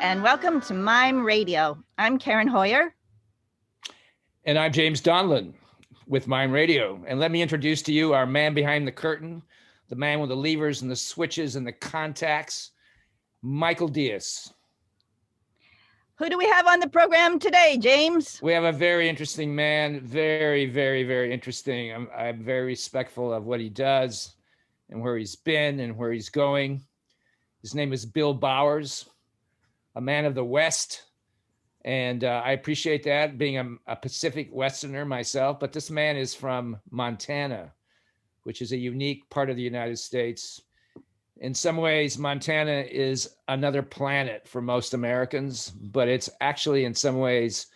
and welcome to Mime Radio. I'm Karen Hoyer. And I'm James Donlin with Mime Radio. And let me introduce to you our man behind the curtain, the man with the levers and the switches and the contacts, Michael Diaz. Who do we have on the program today, James? We have a very interesting man, very, very, very interesting. I'm very respectful of what he does and where he's been and where he's going. His name is Bill Bowers, a man of the West. And I appreciate that, being a Pacific Westerner myself. But this man is from Montana, which is a unique part of the United States. In some ways, Montana is another planet for most Americans, but it's actually in some ways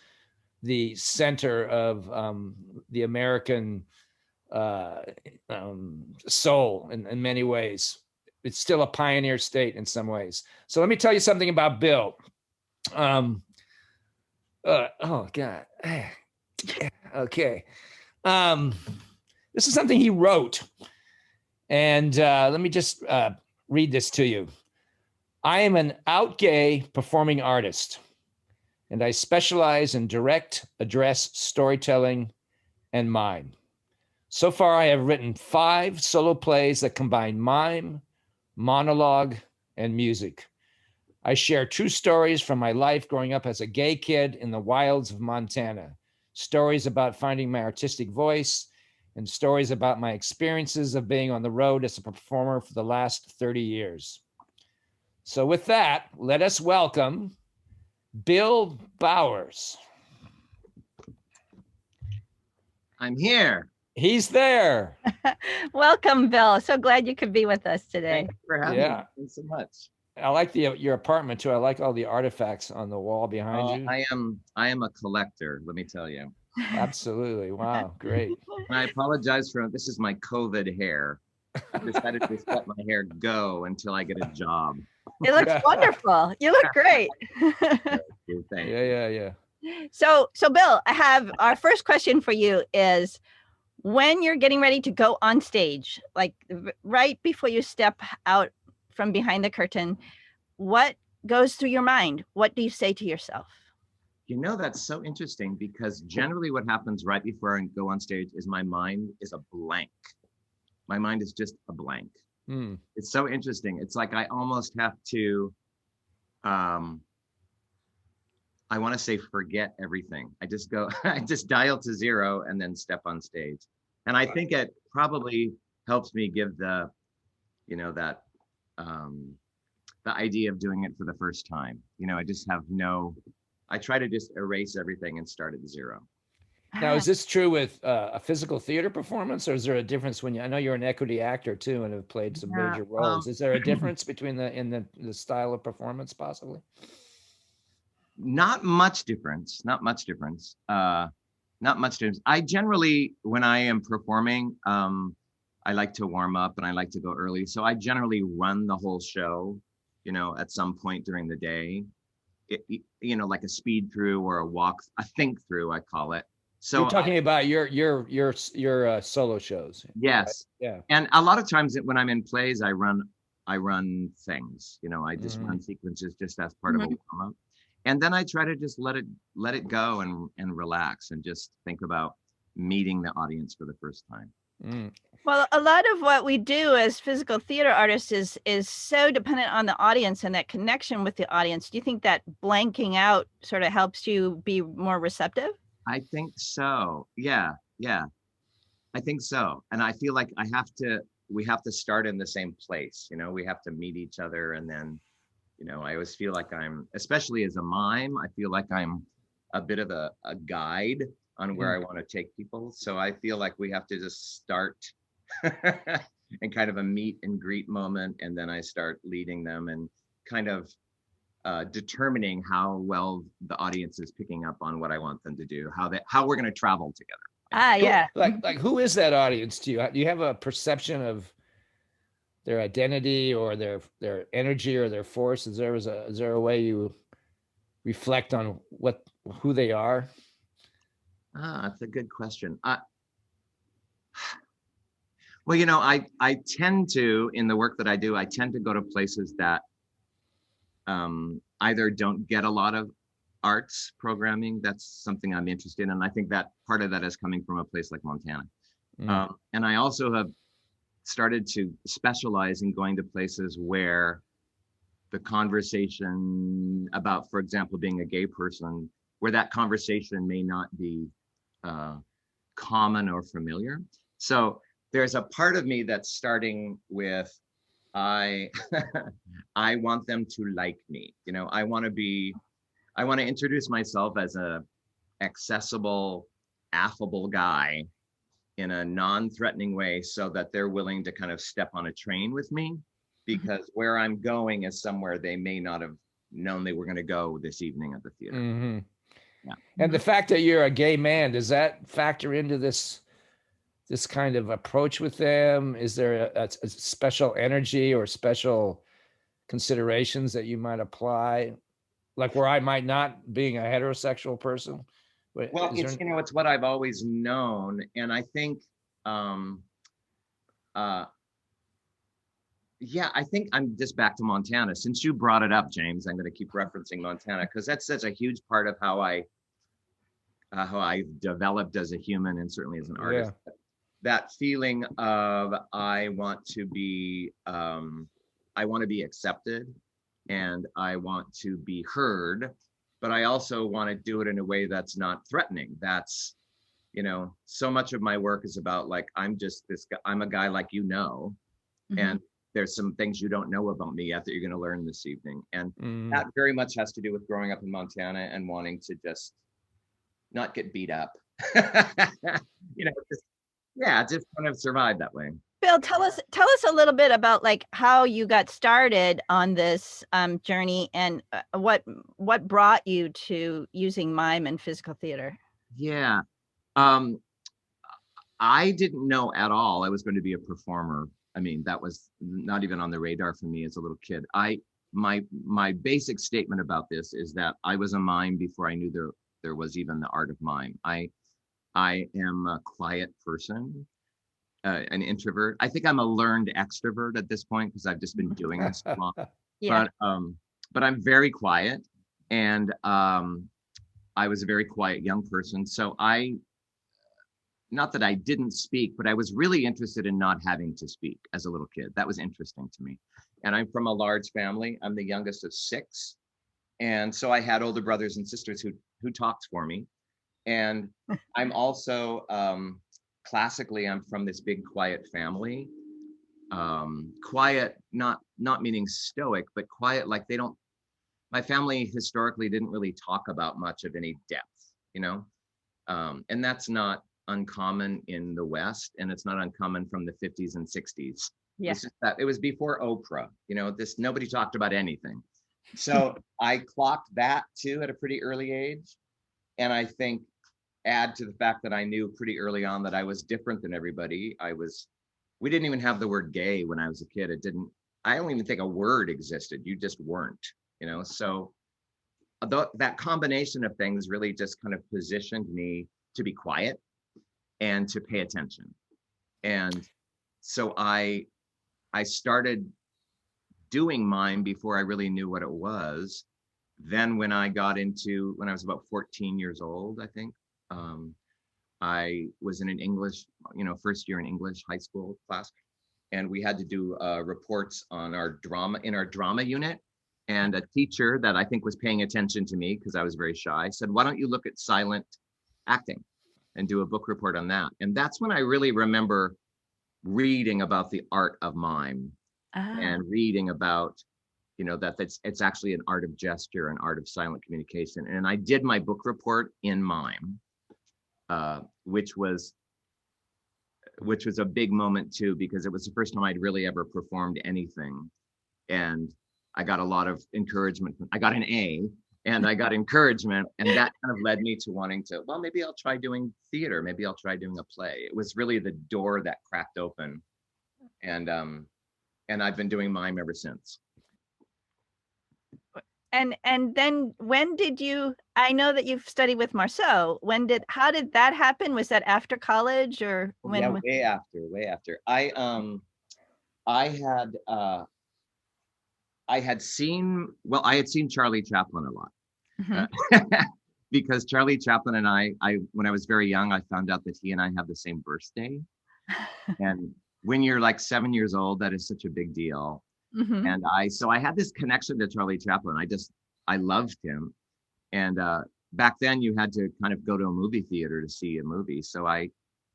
the center of the American soul in many ways. It's still a pioneer state in some ways. So let me tell you something about Bill. Oh God. Okay. This is something he wrote. And let me just read this to you. I am an out gay performing artist, and I specialize in direct address storytelling and mime. So far, I have written 5 solo plays that combine mime, monologue, and music. I share true stories from my life growing up as a gay kid in the wilds of Montana, stories about finding my artistic voice, and stories about my experiences of being on the road as a performer for the last 30 years. So with that, let us welcome Bill Bowers. I'm here. He's there. Welcome, Bill. So glad you could be with us today. Thanks for having me. Thanks so much. I like your apartment too. I like all the artifacts on the wall behind you. I am a collector, let me tell you. Absolutely. Wow. Great. And I apologize this is my COVID hair. I decided to let my hair go until I get a job. It looks wonderful. You look great. Yeah. So Bill, I have our first question for you is, when you're getting ready to go on stage, like right before you step out from behind the curtain, what goes through your mind? What do you say to yourself? You know, that's so interesting, because generally what happens right before I go on stage is my mind is a blank. My mind is just a blank. It's so interesting. It's like I almost have to, I want to say forget everything. I just dial to 0 and then step on stage. And I think it probably helps me give the idea of doing it for the first time. You know, I try to just erase everything and start at 0. Now, is this true with a physical theater performance, or is there a difference I know you're an equity actor too and have played some major roles. Is there a difference between the style of performance possibly? Not much difference. I generally, when I am performing, I like to warm up and I like to go early. So I generally run the whole show, at some point during the day, like a speed through or a think through, I call it. So you're talking about your solo shows. Yes. Right? Yeah. And a lot of times when I'm in plays, I run things, I just run sequences just as part of a warm up. And then I try to just let it go and relax and just think about meeting the audience for the first time. Well, a lot of what we do as physical theater artists is so dependent on the audience and that connection with the audience. Do you think that blanking out sort of helps you be more receptive? I think so. Yeah. I think so. And I feel like we have to start in the same place. We have to meet each other. And then, I always feel like especially as a mime, I feel like I'm a bit of a guide on where I want to take people. So I feel like we have to just start and kind of a meet and greet moment. And then I start leading them and kind of determining how well the audience is picking up on what I want them to do, how we're going to travel together. Yeah. Like who is that audience to you? Do you have a perception of their identity or their energy or their force? Is there a way you reflect on who they are? That's a good question. Well, I tend to, in the work that I do, I tend to go to places that either don't get a lot of arts programming. That's something I'm interested in. And I think that part of that is coming from a place like Montana. And I also have started to specialize in going to places where the conversation about, for example, being a gay person, where that conversation may not be common or familiar. So there's a part of me that's starting with, I I want them to like me. You know, I want to introduce myself as a accessible, affable guy in a non-threatening way so that they're willing to kind of step on a train with me, because where I'm going is somewhere they may not have known they were going to go this evening at the theater. Mm-hmm. Yeah. And the fact that you're a gay man, does that factor into this kind of approach with them? Is there a special energy or special considerations that you might apply, like where I might not, being a heterosexual person? Well, it's, you know, it's what I've always known. And I think, yeah, I think I'm just back to Montana. Since you brought it up, James, I'm going to keep referencing Montana because that's such a huge part of how I developed as a human and certainly as an artist. Yeah. That feeling of I want to be accepted and I want to be heard, but I also want to do it in a way that's not threatening. That's, you know, so much of my work is about like, I'm just this guy, I'm a guy like, you know, and there's some things you don't know about me yet that you're going to learn this evening. And that very much has to do with growing up in Montana and wanting to just not get beat up, you know, just kind of survive that way. Bill, tell us a little bit about like how you got started on this journey and what brought you to using mime and physical theater. Yeah, I didn't know at all I was going to be a performer. I mean, that was not even on the radar for me as a little kid. My basic statement about this is that I was a mime before I knew there was even the art of mime. I am a quiet person, an introvert. I think I'm a learned extrovert at this point because I've just been doing this so long. Yeah. But I'm very quiet, and I was a very quiet young person. So not that I didn't speak, but I was really interested in not having to speak as a little kid. That was interesting to me. And I'm from a large family. I'm the youngest of 6. And so I had older brothers and sisters who talked for me. And I'm also, classically, I'm from this big quiet family. Quiet, not meaning stoic, but quiet, like my family historically didn't really talk about much of any depth, you know? And that's not uncommon in the West, and it's not uncommon from the 50s and 60s. Yeah. It's just that it was before Oprah, you know, nobody talked about anything. So I clocked that too at a pretty early age. And I think add to the fact that I knew pretty early on that I was different than everybody. We didn't even have the word gay when I was a kid. I don't even think a word existed. You just weren't, you know? So that combination of things really just kind of positioned me to be quiet and to pay attention. And so I started doing mime before I really knew what it was. Then when I was about 14 years old, I think, I was in an English, first year in English high school class, and we had to do reports on our drama unit. And a teacher that I think was paying attention to me because I was very shy said, "Why don't you look at silent acting and do a book report on that?" And that's when I really remember reading about the art of mime and reading about, that it's actually an art of gesture, an art of silent communication. And I did my book report in mime, which was a big moment too, because it was the first time I'd really ever performed anything. And I got a lot of encouragement. I got an A and I got encouragement, and that kind of led me to wanting to, well, maybe I'll try doing theater. Maybe I'll try doing a play. It was really the door that cracked open. And I've been doing mime ever since. And then when did you, I know that you've studied with Marceau. How did that happen? Was that after college or when? Yeah, way after. I I had seen Charlie Chaplin a lot. Mhm. Because Charlie Chaplin and I, when I was very young, I found out that he and I have the same birthday. And when you're like 7 years old, that is such a big deal. Mhm. And so I had this connection to Charlie Chaplin. I loved him. And back then you had to kind of go to a movie theater to see a movie. So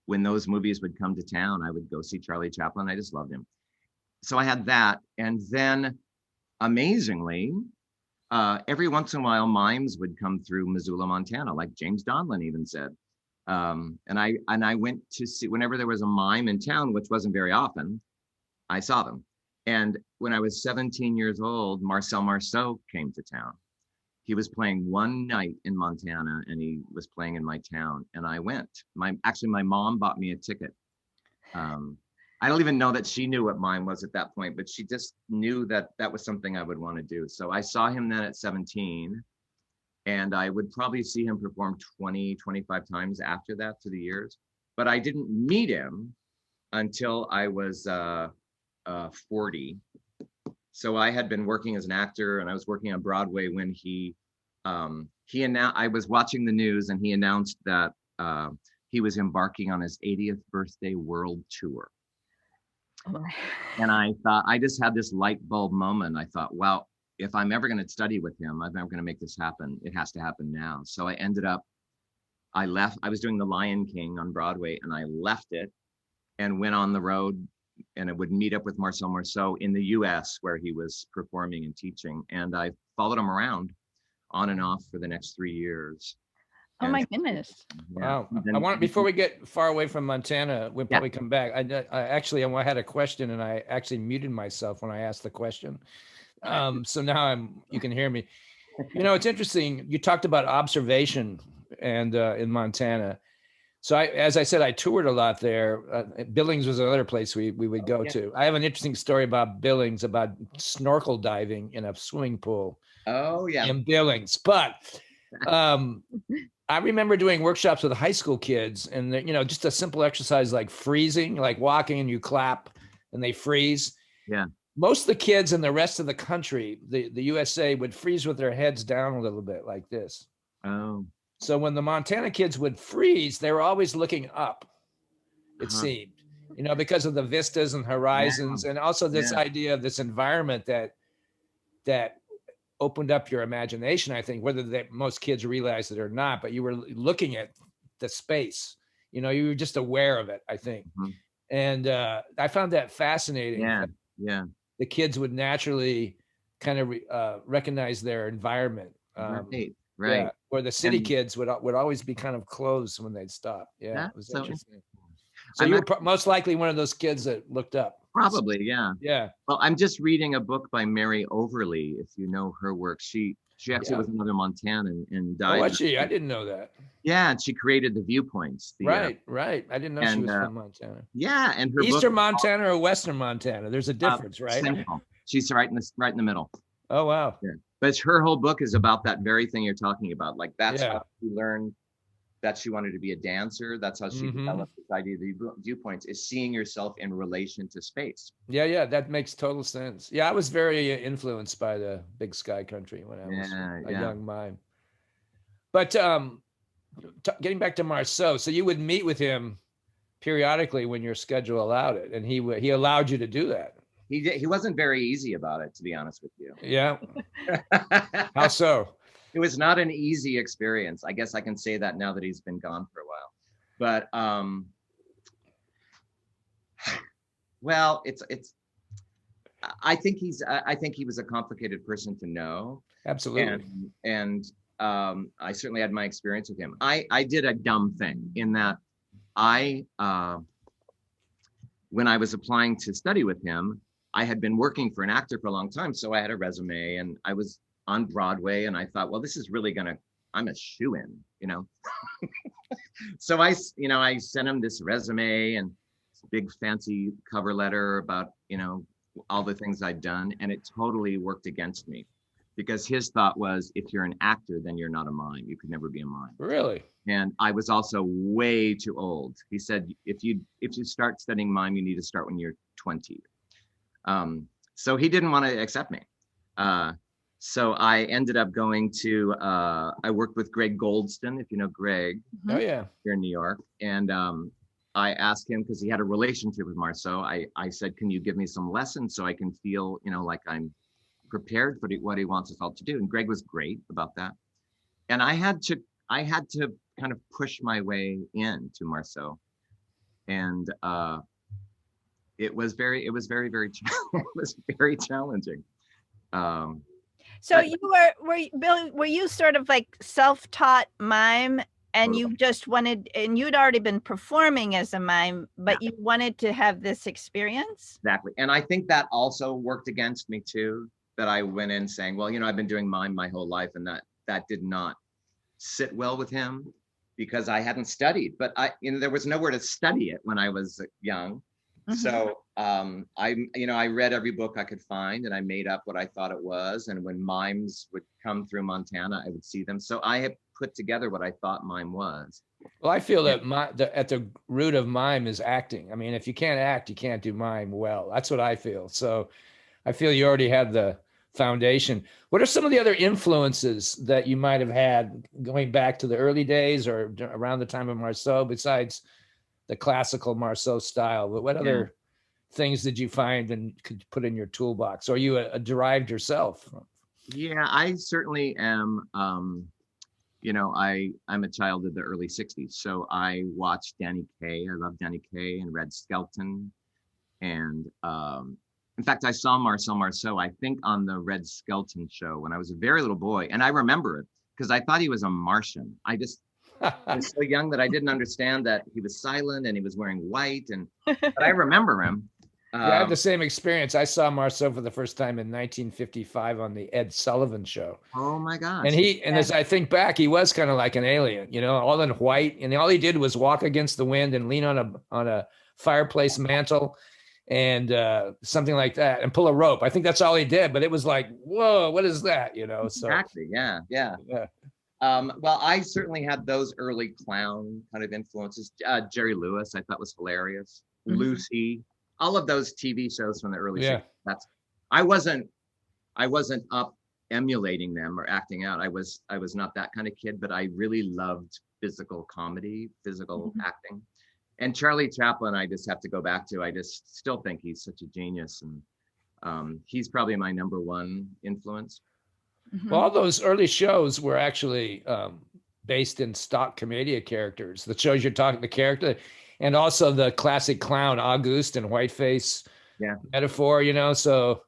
when those movies would come to town, I would go see Charlie Chaplin. I just loved him. So I had that. And then amazingly, every once in a while, mimes would come through Missoula, Montana, like James Donlin even said. And I went to see, whenever there was a mime in town, which wasn't very often, I saw them. And when I was 17 years old, Marcel Marceau came to town. He was playing one night in Montana, and he was playing in my town, and I went. My mom bought me a ticket. I don't even know that she knew what mime was at that point, but she just knew that that was something I would want to do. So I saw him then at 17, and I would probably see him perform 20, 25 times after that through the years. But I didn't meet him until I was 40. So I had been working as an actor, and I was working on Broadway when he announced. I was watching the news, and he announced that he was embarking on his 80th birthday world tour. Oh my. And I thought, I just had this light bulb moment. I thought, well, if I'm ever going to study with him, I'm ever going to make this happen, it has to happen now. So I left. I was doing The Lion King on Broadway, and I left it and went on the road, and I would meet up with Marcel Marceau in the US where he was performing and teaching. And I followed him around on and off for the next 3 years. Oh my goodness. Wow. I want, before we get far away from Montana, we'll probably come back. I had a question, and I actually muted myself when I asked the question. So now you can hear me. You know, it's interesting. You talked about observation and in Montana. So as I said, I toured a lot there. Billings was another place we would go to. I have an interesting story about Billings, about snorkel diving in a swimming pool. Oh yeah. In Billings. But I remember doing workshops with high school kids, and just a simple exercise like freezing, like walking and you clap and they freeze. Yeah. Most of the kids in the rest of the country, the USA, would freeze with their heads down a little bit like this. Oh. So when the Montana kids would freeze, they were always looking up, it seemed, because of the vistas and horizons, and also this idea of this environment that opened up your imagination, I think, whether most kids realized it or not, but you were looking at the space, you were just aware of it, I think. Mm-hmm. And I found that fascinating. Yeah. The kids would naturally kind of recognize their environment. Right. Yeah, where the city kids would always be kind of closed when they'd stop. Yeah, it was interesting. So you were most likely one of those kids that looked up. Probably, yeah. Yeah. Well, I'm just reading a book by Mary Overly. If you know her work, she actually was another Montanan and died. Oh, was she? I didn't know that. Yeah, and she created the viewpoints. Right. I didn't know she was from Montana. Yeah, and her Eastern Montana or Western Montana? There's a difference, right? Central. She's right in the middle. Oh wow. Yeah. But her whole book is about that very thing you're talking about. Like that's how she learned that she wanted to be a dancer. That's how she developed this idea of the viewpoints, is seeing yourself in relation to space. Yeah, that makes total sense. Yeah, I was very influenced by the Big Sky Country when I was a young mime. But getting back to Marceau, so you would meet with him periodically when your schedule allowed it, and he allowed you to do that. He wasn't very easy about it, to be honest with you. Yeah. How so? It was not an easy experience. I guess I can say that now that he's been gone for a while. But well, it's I think he was a complicated person to know. Absolutely. And I certainly had my experience with him. I did a dumb thing in that when I was applying to study with him, I had been working for an actor for a long time. So I had a resume, and I was on Broadway, and I thought, well, this is really I'm a shoo-in, So I sent him this resume and big fancy cover letter about, all the things I'd done. And it totally worked against me, because his thought was, if you're an actor, then you're not a mime. You could never be a mime. Really? And I was also way too old. He said, if you start studying mime, you need to start when you're 20. So he didn't want to accept me. So I ended up going to, I worked with Greg Goldston, if you know Greg, Oh yeah. here in New York. And I asked him, because he had a relationship with Marceau, I said, can you give me some lessons so I can feel, like I'm prepared for what he wants us all to do? And Greg was great about that. And I had to kind of push my way into Marceau. And it was very, it was very challenging. So But you Bill, were you sort of like self-taught mime, and you just wanted, and you'd already been performing as a mime, but you wanted to have this experience? Exactly. And I think that also worked against me too, that I went in saying, well, I've been doing mime my whole life, and that did not sit well with him because I hadn't studied, but there was nowhere to study it when I was young. So I read every book I could find, and I made up what I thought it was. And when mimes would come through Montana, I would see them. So I had put together what I thought mime was. Well, I feel that at the root of mime is acting. I mean, if you can't act, you can't do mime well. That's what I feel. So I feel you already had the foundation. What are some of the other influences that you might have had going back to the early days or around the time of Marceau, besides the classical Marceau style? But what other things did you find and could put in your toolbox? Or are you a derived yourself? Yeah, I certainly am. I'm a child of the early 60s. So I watched Danny Kaye. I love Danny Kaye and Red Skelton. And in fact, I saw Marceau, I think, on the Red Skelton show when I was a very little boy. And I remember it because I thought he was a Martian. I was so young that I didn't understand that he was silent and he was wearing white. But I remember him. I had the same experience. I saw Marceau for the first time in 1955 on the Ed Sullivan Show. Oh my gosh. And as I think back, he was kind of like an alien, all in white. And all he did was walk against the wind and lean on a fireplace mantle and something like that, and pull a rope. I think that's all he did, but it was like, whoa, what is that? So exactly. Yeah. Well, I certainly had those early clown kind of influences. Jerry Lewis, I thought was hilarious. Lucy, all of those TV shows from the early 60s. I wasn't up emulating them or acting out. I was not that kind of kid, but I really loved physical comedy, physical acting. And Charlie Chaplin, I just have to go back to. I just still think he's such a genius, and he's probably my number one influence. Well, all those early shows were actually based in stock commedia characters. The shows you're talking, the character, and also the classic clown Auguste and Whiteface metaphor. So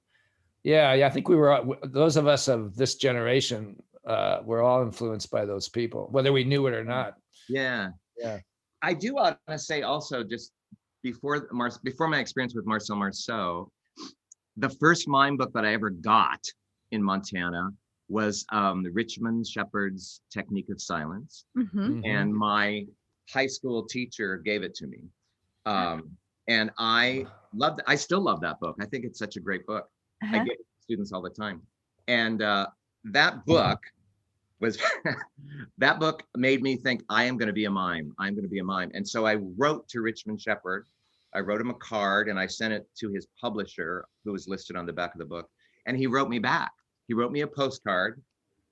I think we were, those of us of this generation, were all influenced by those people, whether we knew it or not. Yeah. I do want to say also, just before my experience with Marcel Marceau, the first mime book that I ever got in Montana was the Richmond Shepherd's Technique of Silence. And my high school teacher gave it to me. And I loved it. I still love that book. I think it's such a great book. I give it to students all the time. And that book that book made me think, I am going to be a mime. I'm going to be a mime. And so I wrote to Richmond Shepherd. I wrote him a card and I sent it to his publisher, who was listed on the back of the book. And he wrote me back. He wrote me a postcard,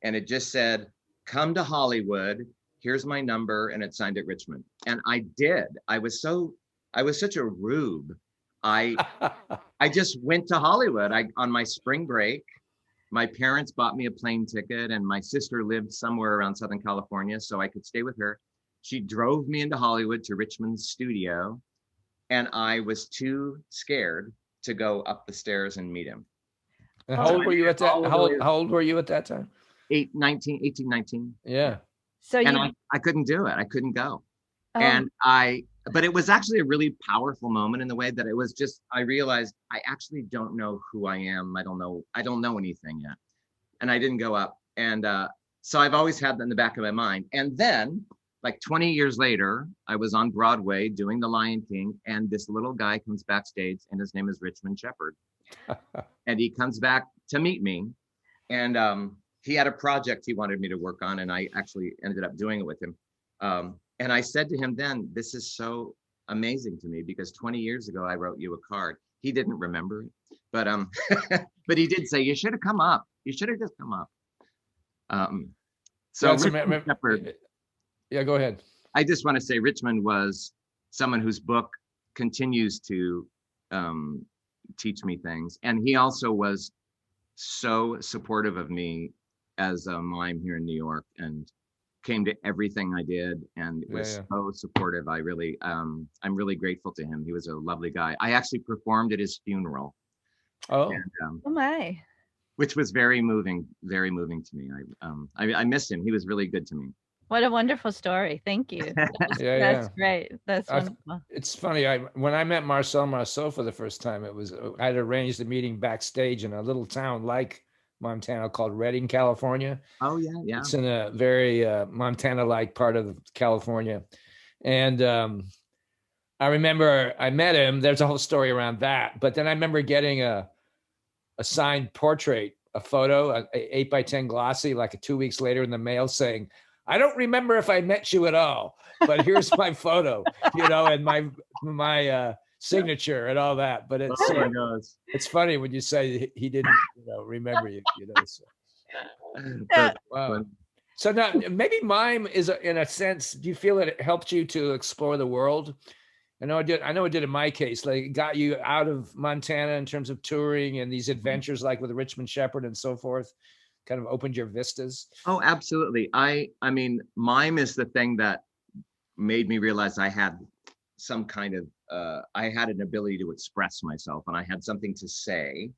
and it just said, come to Hollywood. Here's my number. And it signed at Richmond. And I did. I was such a rube. I just went to Hollywood. On my spring break, my parents bought me a plane ticket, and my sister lived somewhere around Southern California, so I could stay with her. She drove me into Hollywood to Richmond's studio, and I was too scared to go up the stairs and meet him. And how old were you at that? How old were you at that time? 18, 19. Yeah. So I couldn't do it. I couldn't go. But it was actually a really powerful moment in the way that it was just, I realized I actually don't know who I am. I don't know anything yet. And I didn't go up. And so I've always had that in the back of my mind. And then like 20 years later, I was on Broadway doing The Lion King, and this little guy comes backstage, and his name is Richmond Shepherd. And he comes back to meet me. And he had a project he wanted me to work on, and I actually ended up doing it with him. And I said to him then, this is so amazing to me, because 20 years ago, I wrote you a card. He didn't remember it, but but he did say, you should have come up. You should have just come up. So Richmond Shepherd, yeah, go ahead. I just want to say Richmond was someone whose book continues to teach me things. And he also was so supportive of me as a mime here in New York, and came to everything I did, and was so supportive. I'm really grateful to him. He was a lovely guy. I actually performed at his funeral. Oh, and, oh my. Which was very moving to me. I missed him. He was really good to me. What a wonderful story. Thank you. That's great. That's wonderful. It's funny. When I met Marcel Marceau for the first time, I'd arranged a meeting backstage in a little town like Montana called Redding, California. Oh yeah, yeah. It's in a very Montana-like part of California. And I remember I met him. There's a whole story around that. But then I remember getting a signed portrait, a photo, an 8x10 glossy, like 2 weeks later in the mail saying, I don't remember if I met you at all, but here's my photo, and my signature and all that. But it's funny when you say he didn't, remember you, So. Wow. So now maybe mime is in a sense, do you feel that it helped you to explore the world? I know it did in my case, like it got you out of Montana in terms of touring and these adventures like with Richmond Shepherd and so forth. Kind of opened your vistas? Oh, absolutely. I mean, mime is the thing that made me realize I had some kind of, I had an ability to express myself, and I had something to say.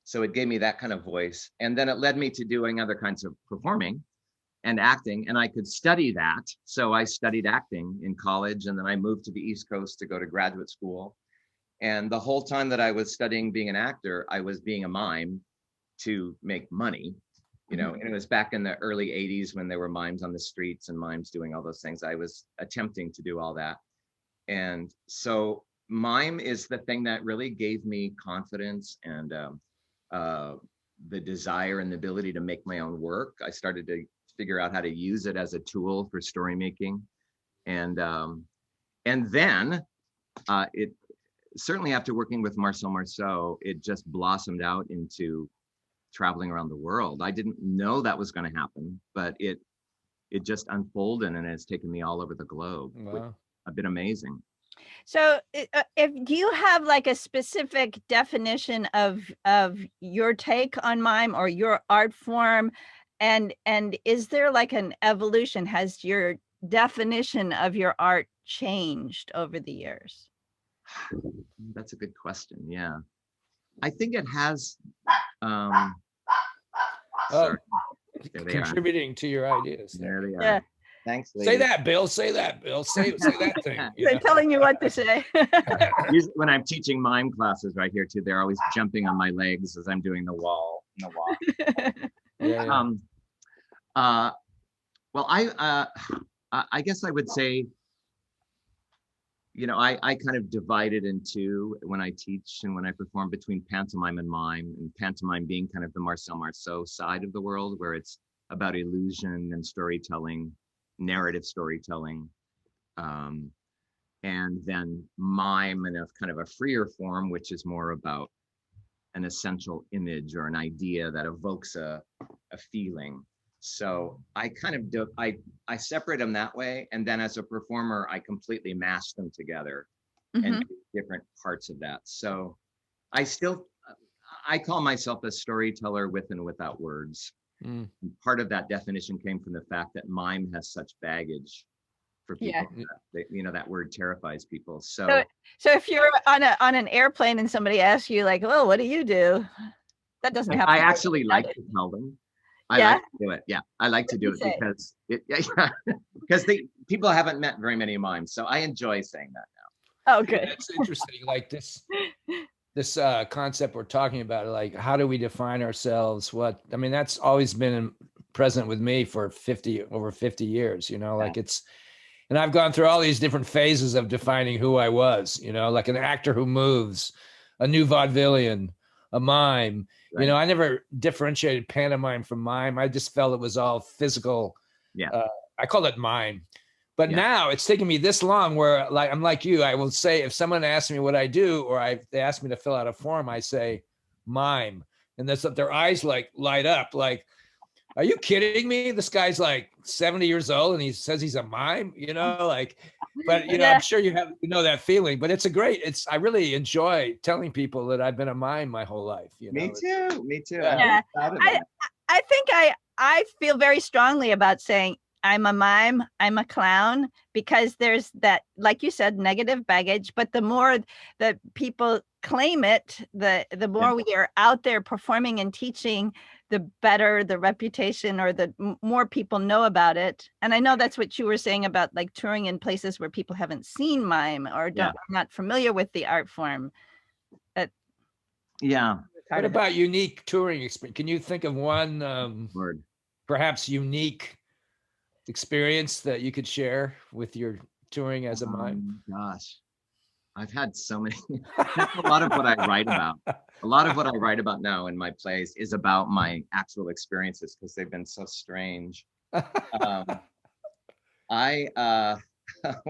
So it gave me that kind of voice. And then it led me to doing other kinds of performing and acting, and I could study that. So I studied acting in college, and then I moved to the East Coast to go to graduate school. And the whole time that I was studying being an actor, I was being a mime to make money. And it was back in the early 80s when there were mimes on the streets and mimes doing all those things. I was attempting to do all that. And so mime is the thing that really gave me confidence and the desire and the ability to make my own work. I started to figure out how to use it as a tool for story making. And then it certainly, after working with Marcel Marceau, it just blossomed out into traveling around the world. I didn't know that was going to happen, but it just unfolded, and it's taken me all over the globe. Wow. It's been amazing. So do you have like a specific definition of your take on mime or your art form? And is there like an evolution? Has your definition of your art changed over the years? That's a good question. Yeah. I think it has. Contributing to your ideas. There they are. Yeah. Thanks, ladies. Say that, Bill. Say that, Bill. Say that thing. They're telling you what to say. Usually when I'm teaching mime classes right here too, they're always jumping on my legs as I'm doing the wall. Well, I guess I would say, I kind of divide it into when I teach and when I perform between pantomime and mime, and pantomime being kind of the Marcel Marceau side of the world, where it's about illusion and storytelling, narrative storytelling. And then mime in a kind of a freer form, which is more about an essential image or an idea that evokes a feeling. So I kind of I separate them that way, and then as a performer, I completely mash them together and do different parts of that. So I call myself a storyteller with and without words. And part of that definition came from the fact that mime has such baggage for people. Yeah. That word terrifies people. So if you're on an airplane and somebody asks you like, "Oh, what do you do?" That doesn't happen. I actually like to tell them. I like to do it. Yeah, I like to do it because people haven't met very many mimes, so I enjoy saying that now. Oh, good. It's interesting. Like this concept we're talking about, like how do we define ourselves? That's always been present with me for over 50 years. Like it's, and I've gone through all these different phases of defining who I was. Like an actor who moves, a new vaudevillian, a mime. Right. I never differentiated pantomime from mime. I just felt it was all physical. Yeah. I call it mime. But now it's taken me this long where I'm like you. I will say if someone asks me what I do, or they ask me to fill out a form, I say mime. And their eyes like light up like, are you kidding me? This guy's like 70 years old and he says he's a mime, like, but I'm sure you know that feeling, but I really enjoy telling people that I've been a mime my whole life. Me too. Yeah. I think I feel very strongly about saying I'm a mime, I'm a clown, because there's that, like you said, negative baggage, but the more that people claim it, the more we are out there performing and teaching, the better the reputation, or the more people know about it. And I know that's what you were saying about like touring in places where people haven't seen mime or not familiar with the art form. What about unique touring experience? Can you think of one perhaps unique experience that you could share with your touring as a mime? Gosh, I've had so many. A lot of what I write about. A lot of what I write about now in my plays is about my actual experiences, because they've been so strange. Oh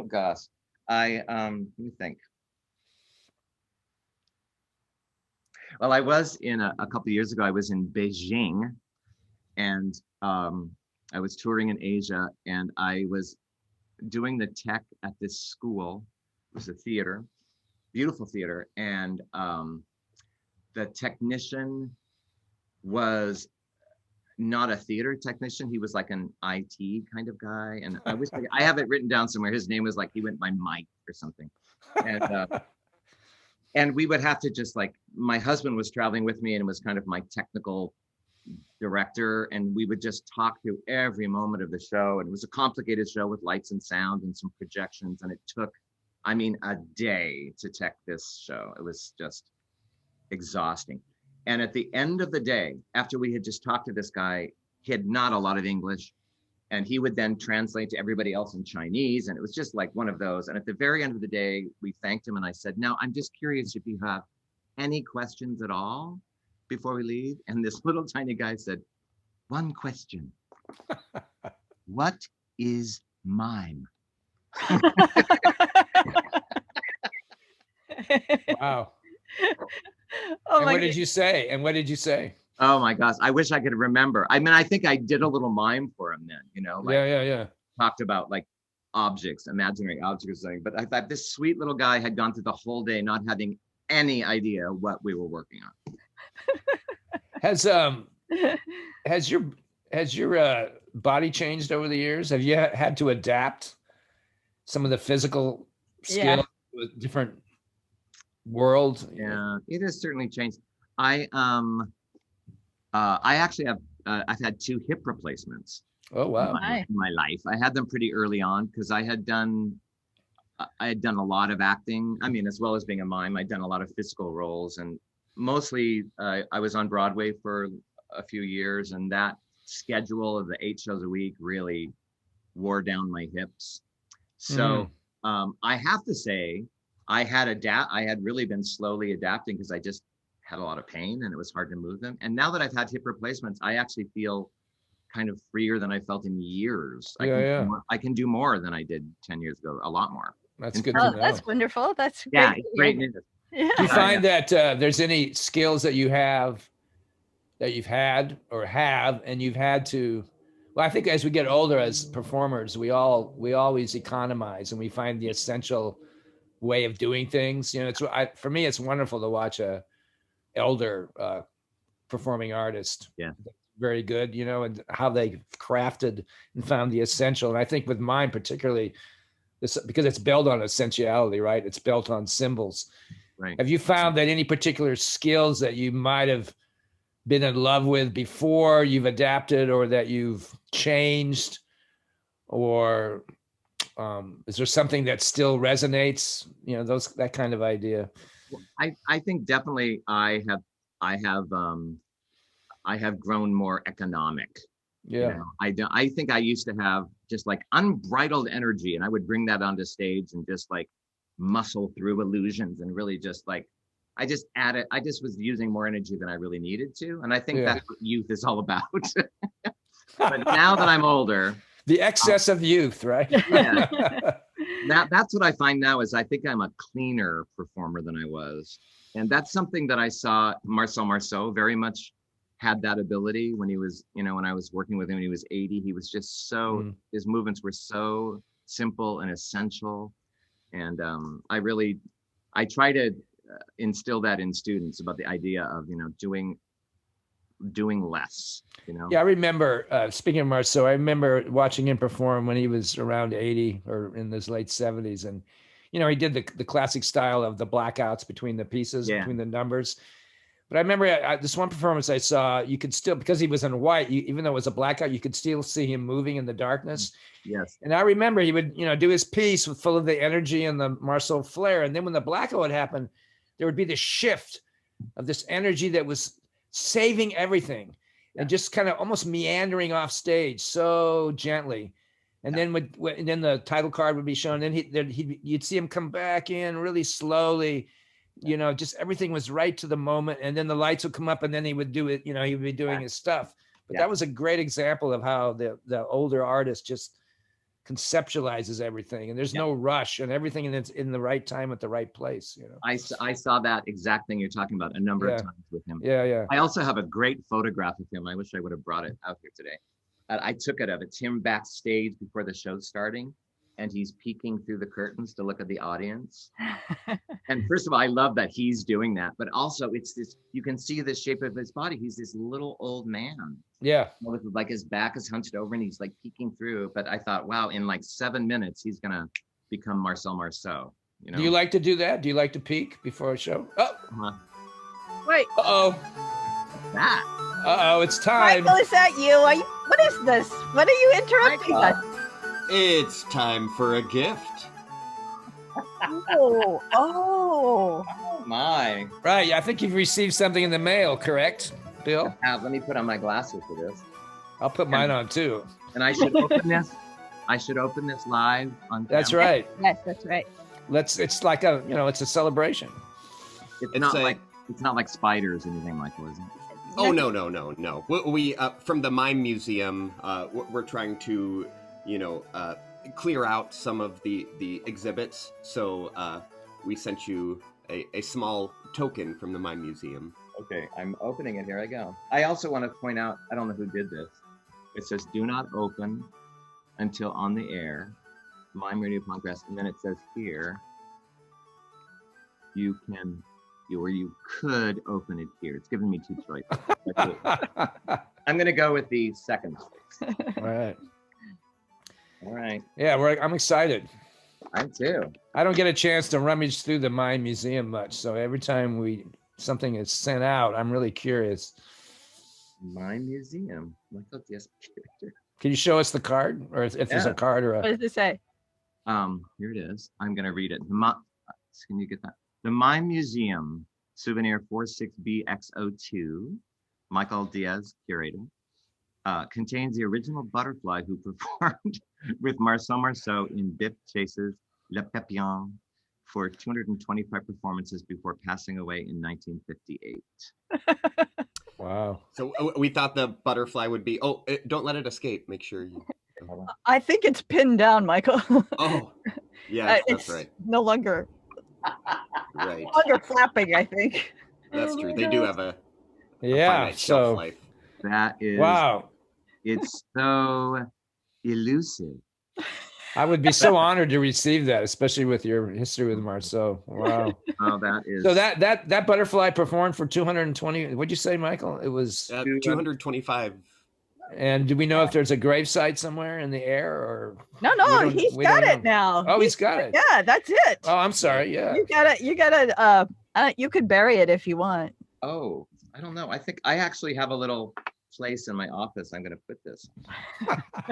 gosh, let me think. Well, I was in a couple of years ago, I was in Beijing, and I was touring in Asia, and I was doing the tech at this school. It was a theater, beautiful theater, and the technician was not a theater technician. He was like an IT kind of guy, and I have it written down somewhere. His name was like, he went by Mike or something, and we would have to just like, my husband was traveling with me and was kind of my technical director, and we would just talk through every moment of the show. And it was a complicated show with lights and sound and some projections, and it took, a day to tech this show. It was just exhausting. And at the end of the day, after we had just talked to this guy, he had not a lot of English, and he would then translate to everybody else in Chinese. And it was just like one of those. And at the very end of the day, we thanked him. And I said, now I'm just curious if you have any questions at all before we leave. And this little tiny guy said, one question. What is mime? Wow. Oh, what did you say? Oh my gosh, I wish I could remember. I think I did a little mime for him then, Yeah. Talked about like objects, imaginary objects or something. But I thought this sweet little guy had gone through the whole day not having any idea what we were working on. Has your body changed over the years? Have you had to adapt some of the physical skills to a different world? Yeah, it has certainly changed. I actually have I've had 2 hip replacements. Oh wow! In my life, I had them pretty early on because I had done a lot of acting. As well as being a mime, I'd done a lot of physical roles, and mostly I was on Broadway for a few years, and that schedule of the 8 shows a week really wore down my hips. So I have to say, I had really been slowly adapting because I just had a lot of pain and it was hard to move them. And now that I've had hip replacements, I actually feel kind of freer than I felt in years. I can do more than I did 10 years ago, a lot more. That's good to know. That's wonderful. That's great. Yeah, it's great news. Yeah. Do you find that there's any skills that you have that you've had or have and you've had to, well, I think as we get older as performers, we always economize and we find the essential way of doing things. For me, it's wonderful to watch a elder performing artist. Yeah. Very good, and how they crafted and found the essential. And I think with mine particularly, because it's built on essentiality, right? It's built on symbols. Right. Have you found that any particular skills that you might have been in love with before you've adapted or that you've changed, or is there something that still resonates? That kind of idea. I think definitely I have grown more economic. Yeah. I think I used to have just like unbridled energy, and I would bring that onto stage and just like muscle through illusions and really just like, I just was using more energy than I really needed to. And I think that's what youth is all about. But now that I'm older, the excess of youth, right? Yeah. That's what I find now is I think I'm a cleaner performer than I was. And that's something that I saw Marcel Marceau very much had that ability when he was, when I was working with him when he was 80. He was just so, his movements were so simple and essential. And I try to instill that in students about the idea of, doing less, Yeah, I remember, speaking of Marceau, I remember watching him perform when he was around 80 or in his late 70s. And, he did the classic style of the blackouts between the pieces, between the numbers. But I remember this one performance I saw, you could still, because he was in white, even though it was a blackout, you could still see him moving in the darkness. Yes. And I remember he would, do his piece full of the energy and the Marceau flair. And then when the blackout would happen, there would be this shift of this energy that was saving everything and just kind of almost meandering off stage so gently. And then and then the title card would be shown. Then you'd see him come back in really slowly. Just everything was right to the moment. And then the lights would come up and then he would do it, he would be doing his stuff. But that was a great example of how the older artist just conceptualizes everything, and there's no rush, and everything is in the right time at the right place. I saw that exact thing you're talking about a number of times with him. Yeah. I also have a great photograph of him. I wish I would have brought it out here today. I took it of it's him backstage before the show's starting, and he's peeking through the curtains to look at the audience. And first of all, I love that he's doing that, but also it's this, you can see the shape of his body. He's this little old man. Yeah. With like his back is hunched over and he's like peeking through. But I thought, wow, in like 7 minutes, he's going to become Marcel Marceau. Do you like to do that? Do you like to peek before a show? Oh. Wait. Uh-oh. That. Uh-oh, it's time. Michael, is that you? What is this? What are you interrupting us? It's time for a gift. Oh my. Right, I think you've received something in the mail, correct, Bill? Let me put on my glasses for this. I'll put mine on too. And I should open this. I should open this live on camera. That's right. Yes, that's right. It's like it's a celebration. It's not like spiders or anything like that, is it? Oh, no. We from the Mime Museum, we're trying to, clear out some of the exhibits. So we sent you a small token from the Mime Museum. Okay, I'm opening it. Here I go. I also want to point out, I don't know who did this. It says, do not open until on the air, Mime Radio Podcast. And then it says here, you could open it here. It's giving me two choices. I'm going to go with the second choice. All right. Yeah, I'm excited. I too. I don't get a chance to rummage through the Mime Museum much, so every time something is sent out, I'm really curious. Mime Museum. Can you show us the card, or if there's a card or a? What does it say? Here it is. I'm going to read it. Can you get that? The Mime Museum, souvenir 46BX02, Michael Diaz, curator, contains the original butterfly who performed with Marcel Marceau in Biff Chase's Le Papillon for 225 performances before passing away in 1958. Wow. So we thought the butterfly would be, don't let it escape. Make sure you. I think it's pinned down, Michael. Oh, yeah, that's it's right. No longer. Right. No longer flapping, I think. That's true. They do have a finite shelf life. That is. Wow. It's so elusive. I would be so honored to receive that, especially with your history with Marceau. Wow. Oh, that is. So that butterfly performed for 220. What'd you say, Michael? It was 225. And do we know if there's a gravesite somewhere in the air, or? No, he's got it now. Oh, he's got it. Yeah, that's it. Oh, I'm sorry. Yeah. You gotta. You could bury it if you want. Oh, I don't know. I think I actually have a little place in my office. I'm going to put this.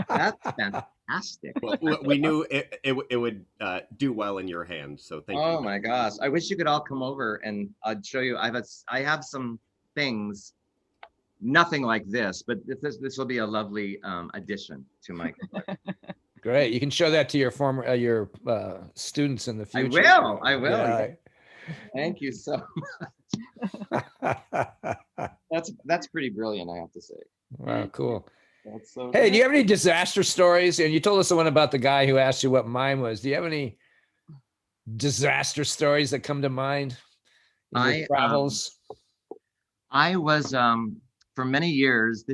That's fantastic. Well, we knew it would do well in your hands, so thank you. Oh my gosh! I wish you could all come over and I'd show you. I have some things, nothing like this, but this will be a lovely addition to my. Great! You can show that to your your students in the future. I will. Yeah. Thank you so much. That's pretty brilliant, I have to say. Wow, cool. That's so hey, do you have any disaster stories? And you told us the one about the guy who asked you what mime was. Do you have any disaster stories that come to mind? in your travels? I was for many years.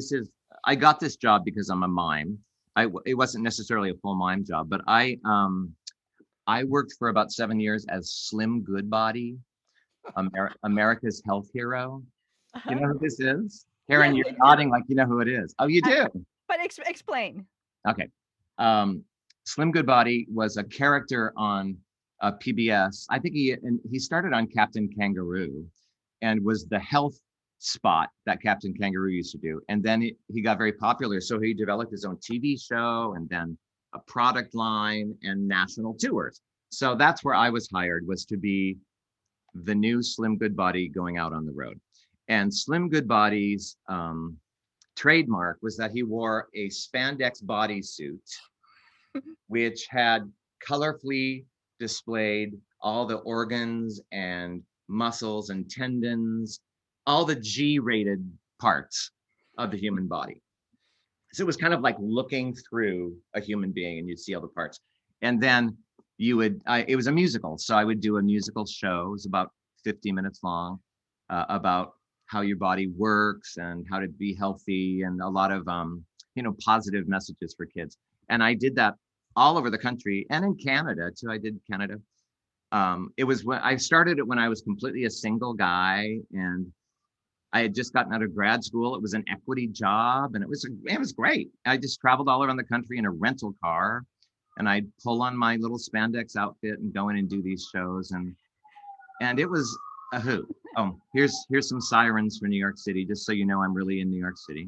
I got this job because I'm a mime. It wasn't necessarily a full mime job, but I worked for about 7 years as Slim Goodbody, America's health hero. You know who this is? Karen, Yes, you're I do. nodding like you know who it is. Oh, you do? But explain. Okay. Slim Goodbody was a character on PBS. I think he started on Captain Kangaroo and was the health spot that Captain Kangaroo used to do. And then he got very popular. So he developed his own TV show and then a product line and national tours. So that's where I was hired, was to be the new Slim Goodbody going out on the road. And Slim Goodbody's trademark was that he wore a spandex bodysuit, which had colorfully displayed all the organs and muscles and tendons, all the G-rated parts of the human body. So it was kind of like looking through a human being and you'd see all the parts. And then it was a musical. So I would do a musical show. It was about 50 minutes long, about how your body works and how to be healthy and a lot of, positive messages for kids. And I did that all over the country and in Canada too. I did Canada. It was when I started it when I was completely a single guy and I had just gotten out of grad school. It was an equity job and it was great. I just traveled all around the country in a rental car and I'd pull on my little spandex outfit and go in and do these shows. And it was a hoot. Oh, here's some sirens for New York City, just so you know I'm really in New York City.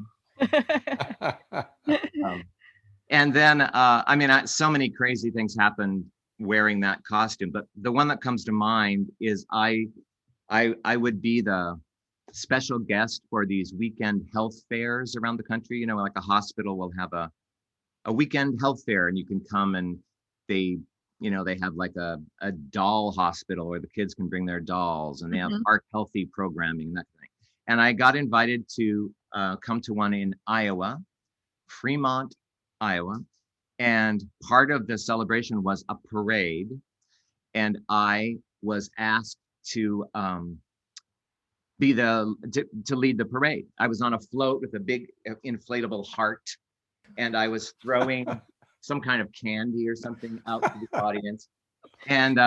And then, so many crazy things happened wearing that costume. But the one that comes to mind is I would be the special guest for these weekend health fairs around the country. Like a hospital will have a weekend health fair, and you can come and they have like a doll hospital where the kids can bring their dolls, and they have heart healthy programming, that thing. And I got invited to come to one in Iowa, Fremont, Iowa. And part of the celebration was a parade. And I was asked to lead the parade. I was on a float with a big inflatable heart, and I was throwing some kind of candy or something out to the audience. And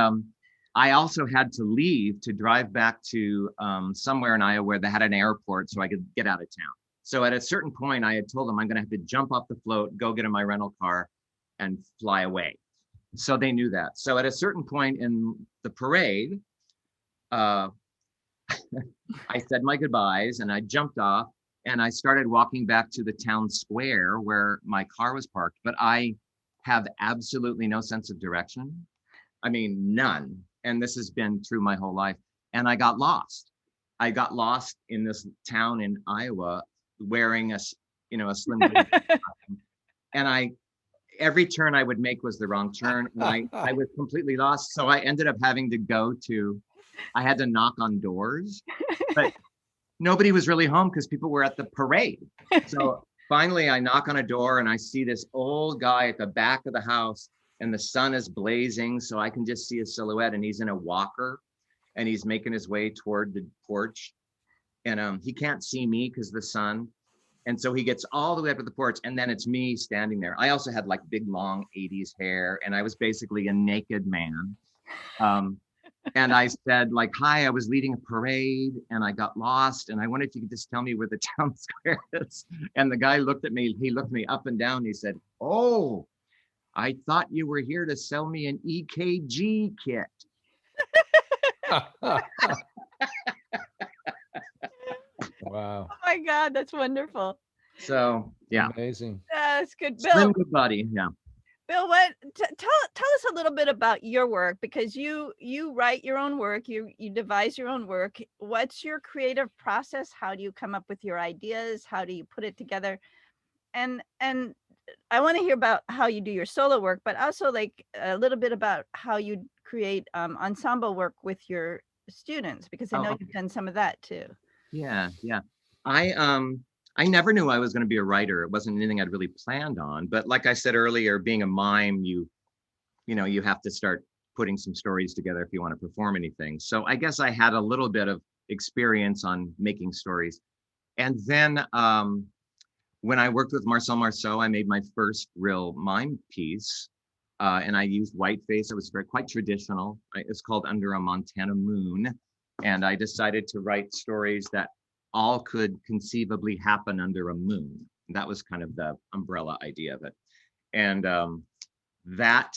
I also had to leave to drive back to somewhere in Iowa where they had an airport so I could get out of town. So at a certain point, I had told them I'm going to have to jump off the float, go get in my rental car, and fly away. So they knew that. So at a certain point in the parade, I said my goodbyes and I jumped off and I started walking back to the town square where my car was parked. But I have absolutely no sense of direction. I mean, none. And this has been true my whole life. And I got lost. I got lost in this town in Iowa wearing a slim and every turn I would make was the wrong turn. And I was completely lost. So I ended up having to I had to knock on doors, but nobody was really home because people were at the parade. So finally I knock on a door and I see this old guy at the back of the house and the sun is blazing. So I can just see his silhouette, and he's in a walker and he's making his way toward the porch. And he can't see me because of the sun. And so he gets all the way up to the porch, and then it's me standing there. I also had like big, long 80s hair, and I was basically a naked man. And I said like, hi, I was leading a parade and I got lost. And I wondered if you could just tell me where the town square is. And the guy looked at me, he looked me up and down. He said, oh, I thought you were here to sell me an EKG kit. Wow. Oh my God, that's wonderful. So yeah, Amazing. That's good, Bill. Slim Goodbody. Yeah. Bill, tell us a little bit about your work, because you write your own work, you devise your own work. What's your creative process? How do you come up with your ideas? How do you put it together? And I want to hear about how you do your solo work, but also like a little bit about how you create ensemble work with your students, because I know you've done some of that too. Yeah. I never knew I was going to be a writer. It wasn't anything I'd really planned on. But like I said earlier, being a mime, you have to start putting some stories together if you want to perform anything. So I guess I had a little bit of experience on making stories. And then when I worked with Marcel Marceau, I made my first real mime piece. And I used whiteface. It was quite traditional. It's called Under a Montana Moon. And I decided to write stories that all could conceivably happen under a moon. That was kind of the umbrella idea of it. And that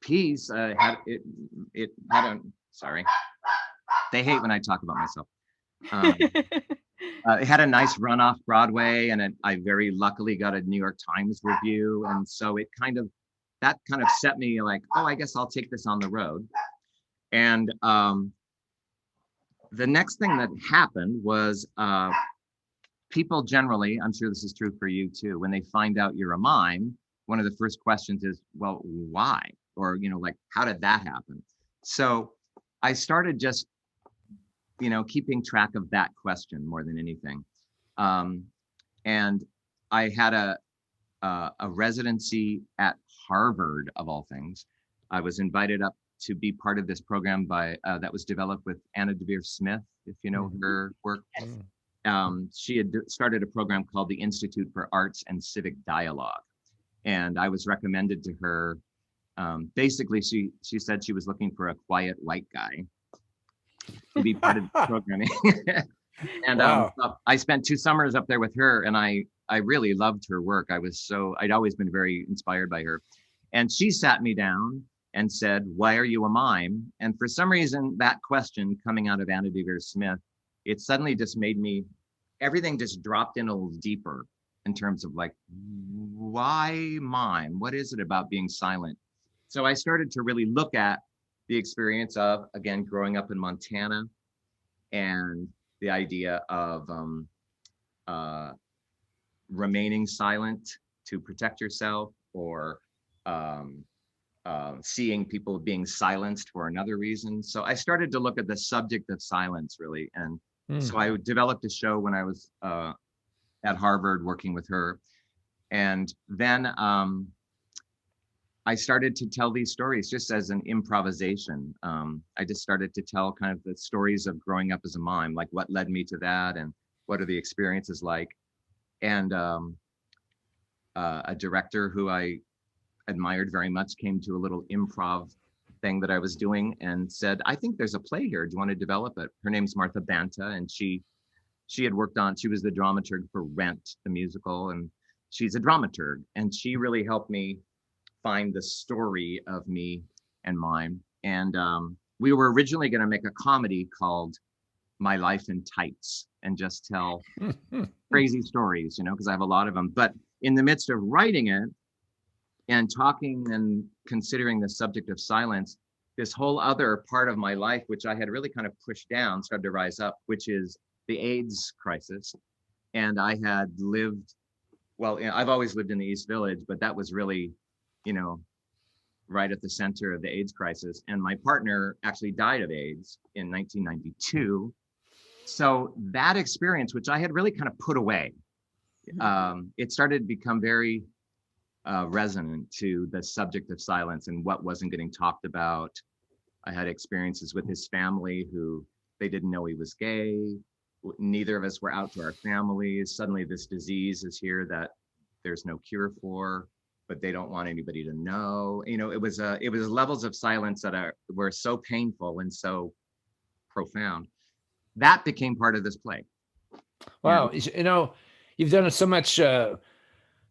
piece had a, sorry, they hate when I talk about myself. It had a nice run off Broadway, and I very luckily got a New York Times review. And so that kind of set me like, oh, I guess I'll take this on the road. And the next thing that happened was people generally, I'm sure this is true for you too, when they find out you're a mime, one of the first questions is, well, why? Or, like, how did that happen? So I started just, keeping track of that question more than anything. And I had a residency at Harvard, of all things. I was invited up to be part of this program that was developed with Anna DeVere Smith, if you know her work. She had started a program called the Institute for Arts and Civic Dialogue. And I was recommended to her. Basically, she said she was looking for a quiet white guy to be part of the programming. And Wow. I spent 2 summers up there with her, and I really loved her work. I'd always been very inspired by her. And she sat me down and said, why are you a mime? And for some reason, that question coming out of Anna DeVere Smith, it suddenly just made everything just dropped in a little deeper in terms of like, why mime? What is it about being silent? So I started to really look at the experience of, again, growing up in Montana, and the idea of remaining silent to protect yourself, or seeing people being silenced for another reason. So I started to look at the subject of silence, really. And so I developed a show when I was at Harvard working with her. And then I started to tell these stories just as an improvisation. I just started to tell kind of the stories of growing up as a mime, like what led me to that and what are the experiences like. And a director who I admired very much came to a little improv thing that I was doing and said, I think there's a play here. Do you want to develop it? Her name's Martha Banta, and she was the dramaturg for Rent, the musical, and she's a dramaturg. And she really helped me find the story of me and mime. And we were originally going to make a comedy called My Life in Tights and just tell crazy stories, because I have a lot of them. But in the midst of writing it and talking and considering the subject of silence, this whole other part of my life, which I had really kind of pushed down, started to rise up, which is the AIDS crisis. And I had lived, I've always lived in the East Village, but that was really, right at the center of the AIDS crisis. And my partner actually died of AIDS in 1992. So that experience, which I had really kind of put away, it started to become very resonant to the subject of silence and what wasn't getting talked about. I had experiences with his family who they didn't know he was gay. Neither of us were out to our families. Suddenly this disease is here that there's no cure for, but they don't want anybody to know. It was levels of silence that were so painful and so profound. That became part of this play. Wow. You've done so much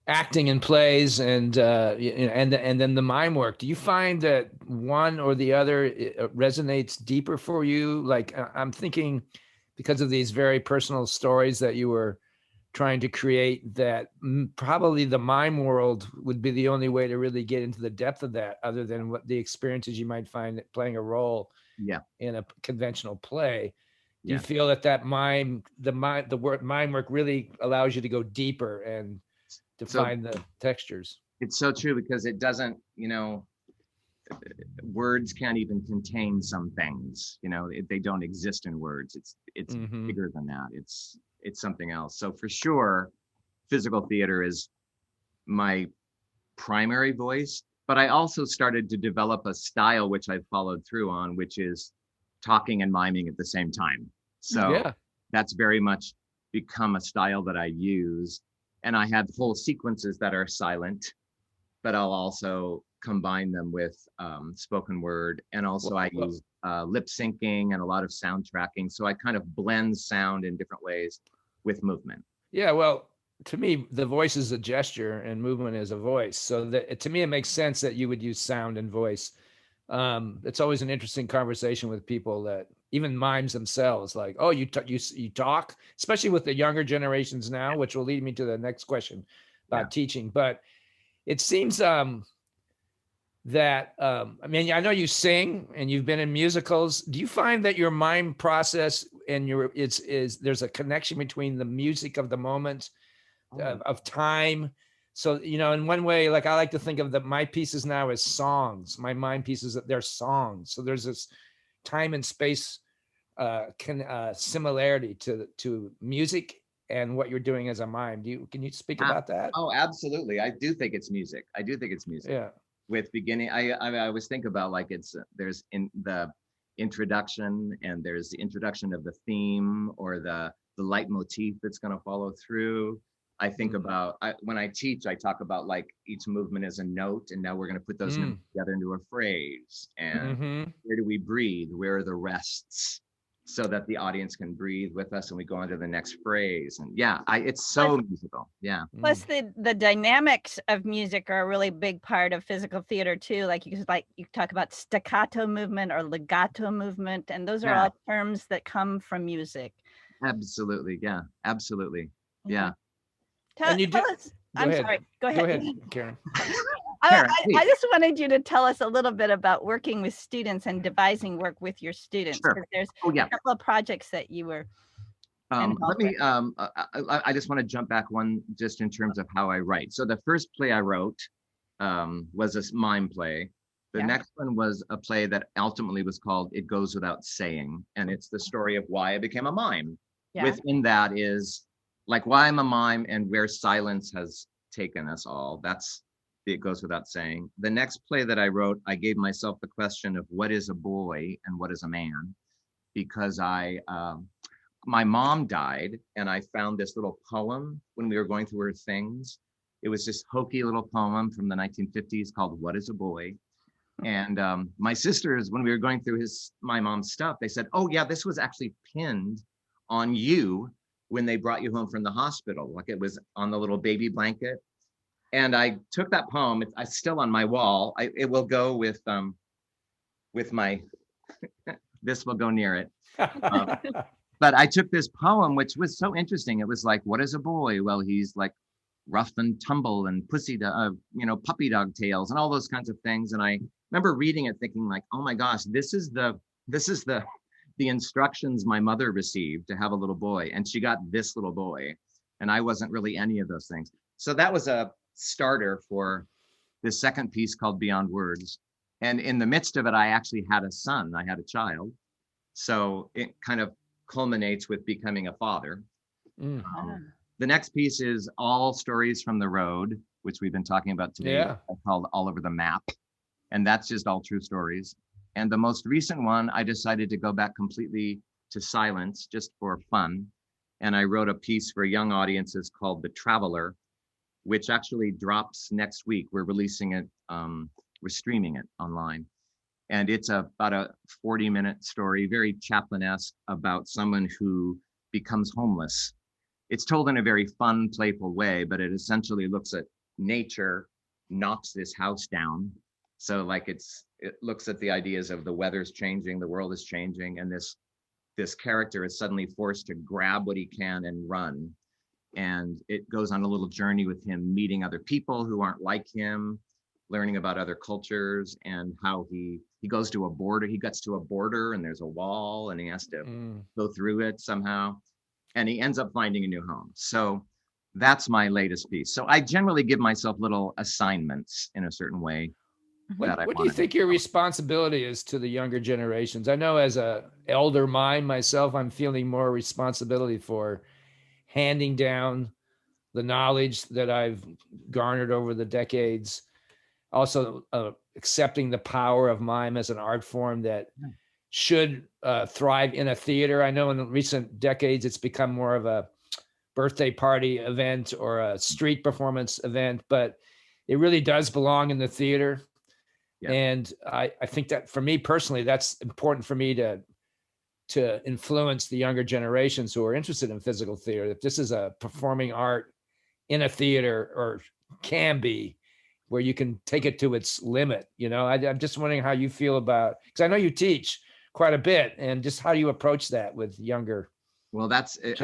acting in plays and then the mime work. Do you find that one or the other resonates deeper for you? Like I'm thinking, because of these very personal stories that you were trying to create, that probably the mime world would be the only way to really get into the depth of that, other than what the experiences you might find playing a role in a conventional play. Do you feel that the word mime work really allows you to go deeper and to find the textures? It's so true, because it doesn't, words can't even contain some things, they don't exist in words. It's bigger than that. It's something else. So for sure, physical theater is my primary voice. but I also started to develop a style which I've followed through on, which is talking and miming at the same time. So Yeah. that's very much become a style that I use. And I have whole sequences that are silent, but I'll also combine them with spoken word. And also I use lip syncing and a lot of sound tracking. So I kind of blend sound in different ways with movement. Yeah, well, to me, the voice is a gesture and movement is a voice. So that to me, it makes sense that you would use sound and voice. It's always an interesting conversation with people that even mimes themselves, like, oh, you talk, especially with the younger generations now, which will lead me to the next question about teaching. But it seems that I mean, I know you sing and you've been in musicals. Do you find that your mime process and there's a connection between the music of the moment of time? So, you know, in one way, like I like to think of my pieces now as songs. My mime pieces, they're songs. So there's this time and space similarity to music and what you're doing as a mime. Can you speak about that? Oh, absolutely. I do think it's music. I do think it's music. Yeah. With beginning, I always think about like there's in the introduction and there's the introduction of the theme or the leitmotif that's going to follow through. I think about when I teach, I talk about like each movement is a note, and now we're going to put those notes together into a phrase. And where do we breathe? Where are the rests? So that the audience can breathe with us, and we go on to the next phrase. And it's so musical. Yeah. Plus the dynamics of music are a really big part of physical theater too. Like you talk about staccato movement or legato movement, and those are all terms that come from music. Absolutely. Yeah. Absolutely. Yeah. Tell us. I'm sorry. Go ahead. Go ahead, Karen. I just wanted you to tell us a little bit about working with students and devising work with your students. Sure. There's a couple of projects that you were let me I just want to jump back one just in terms of how I write. So the first play I wrote was a mime play. The next one was a play that ultimately was called It Goes Without Saying, and it's the story of why I became a mime. Within that is like why I'm a mime and where silence has taken us all. That's It Goes Without Saying. The next play that I wrote, I gave myself the question of what is a boy and what is a man, because my mom died and I found this little poem when we were going through her things. It was this hokey little poem from the 1950s called What is a Boy? And my sisters, when we were going through my mom's stuff, they said, oh yeah, this was actually pinned on you when they brought you home from the hospital. Like it was on the little baby blanket. And I took that poem, it's still on my wall. It will go with my, this will go near it. But I took this poem, which was so interesting. It was like, what is a boy? Well, he's like rough and tumble and puppy dog tails and all those kinds of things. And I remember reading it thinking like, oh my gosh, this is the instructions my mother received to have a little boy. And she got this little boy. And I wasn't really any of those things. So that was a starter for this second piece called Beyond Words. And in the midst of it, I actually had a son. I had a child. So it kind of culminates with becoming a father. The next piece is All Stories from the Road, which we've been talking about today, called All Over the Map. And that's just all true stories. And the most recent one, I decided to go back completely to silence just for fun. And I wrote a piece for young audiences called The Traveler, which actually drops next week. We're releasing it, we're streaming it online. And it's about a 40-minute story, very Chaplin-esque, about someone who becomes homeless. It's told in a very fun, playful way, but it essentially looks at nature, knocks this house down. So like it looks at the ideas of the weather's changing, the world is changing, and this character is suddenly forced to grab what he can and run. And it goes on a little journey with him meeting other people who aren't like him, learning about other cultures, and how he goes to a border. He gets to a border and there's a wall and he has to go through it somehow. And he ends up finding a new home. So that's my latest piece. So I generally give myself little assignments in a certain way. What do you think your responsibility is to the younger generations? I know as a elder mime myself, I'm feeling more responsibility for handing down the knowledge that I've garnered over the decades. also accepting the power of mime as an art form that should thrive in a theater. I know in recent decades, it's become more of a birthday party event or a street performance event, but it really does belong in the theater. Yeah. And I think that for me personally, that's important for me to influence the younger generations who are interested in physical theater, that this is a performing art in a theater, or can be, where you can take it to its limit. You know, I'm just wondering how you feel about, because I know you teach quite a bit, and just how do you approach that with younger I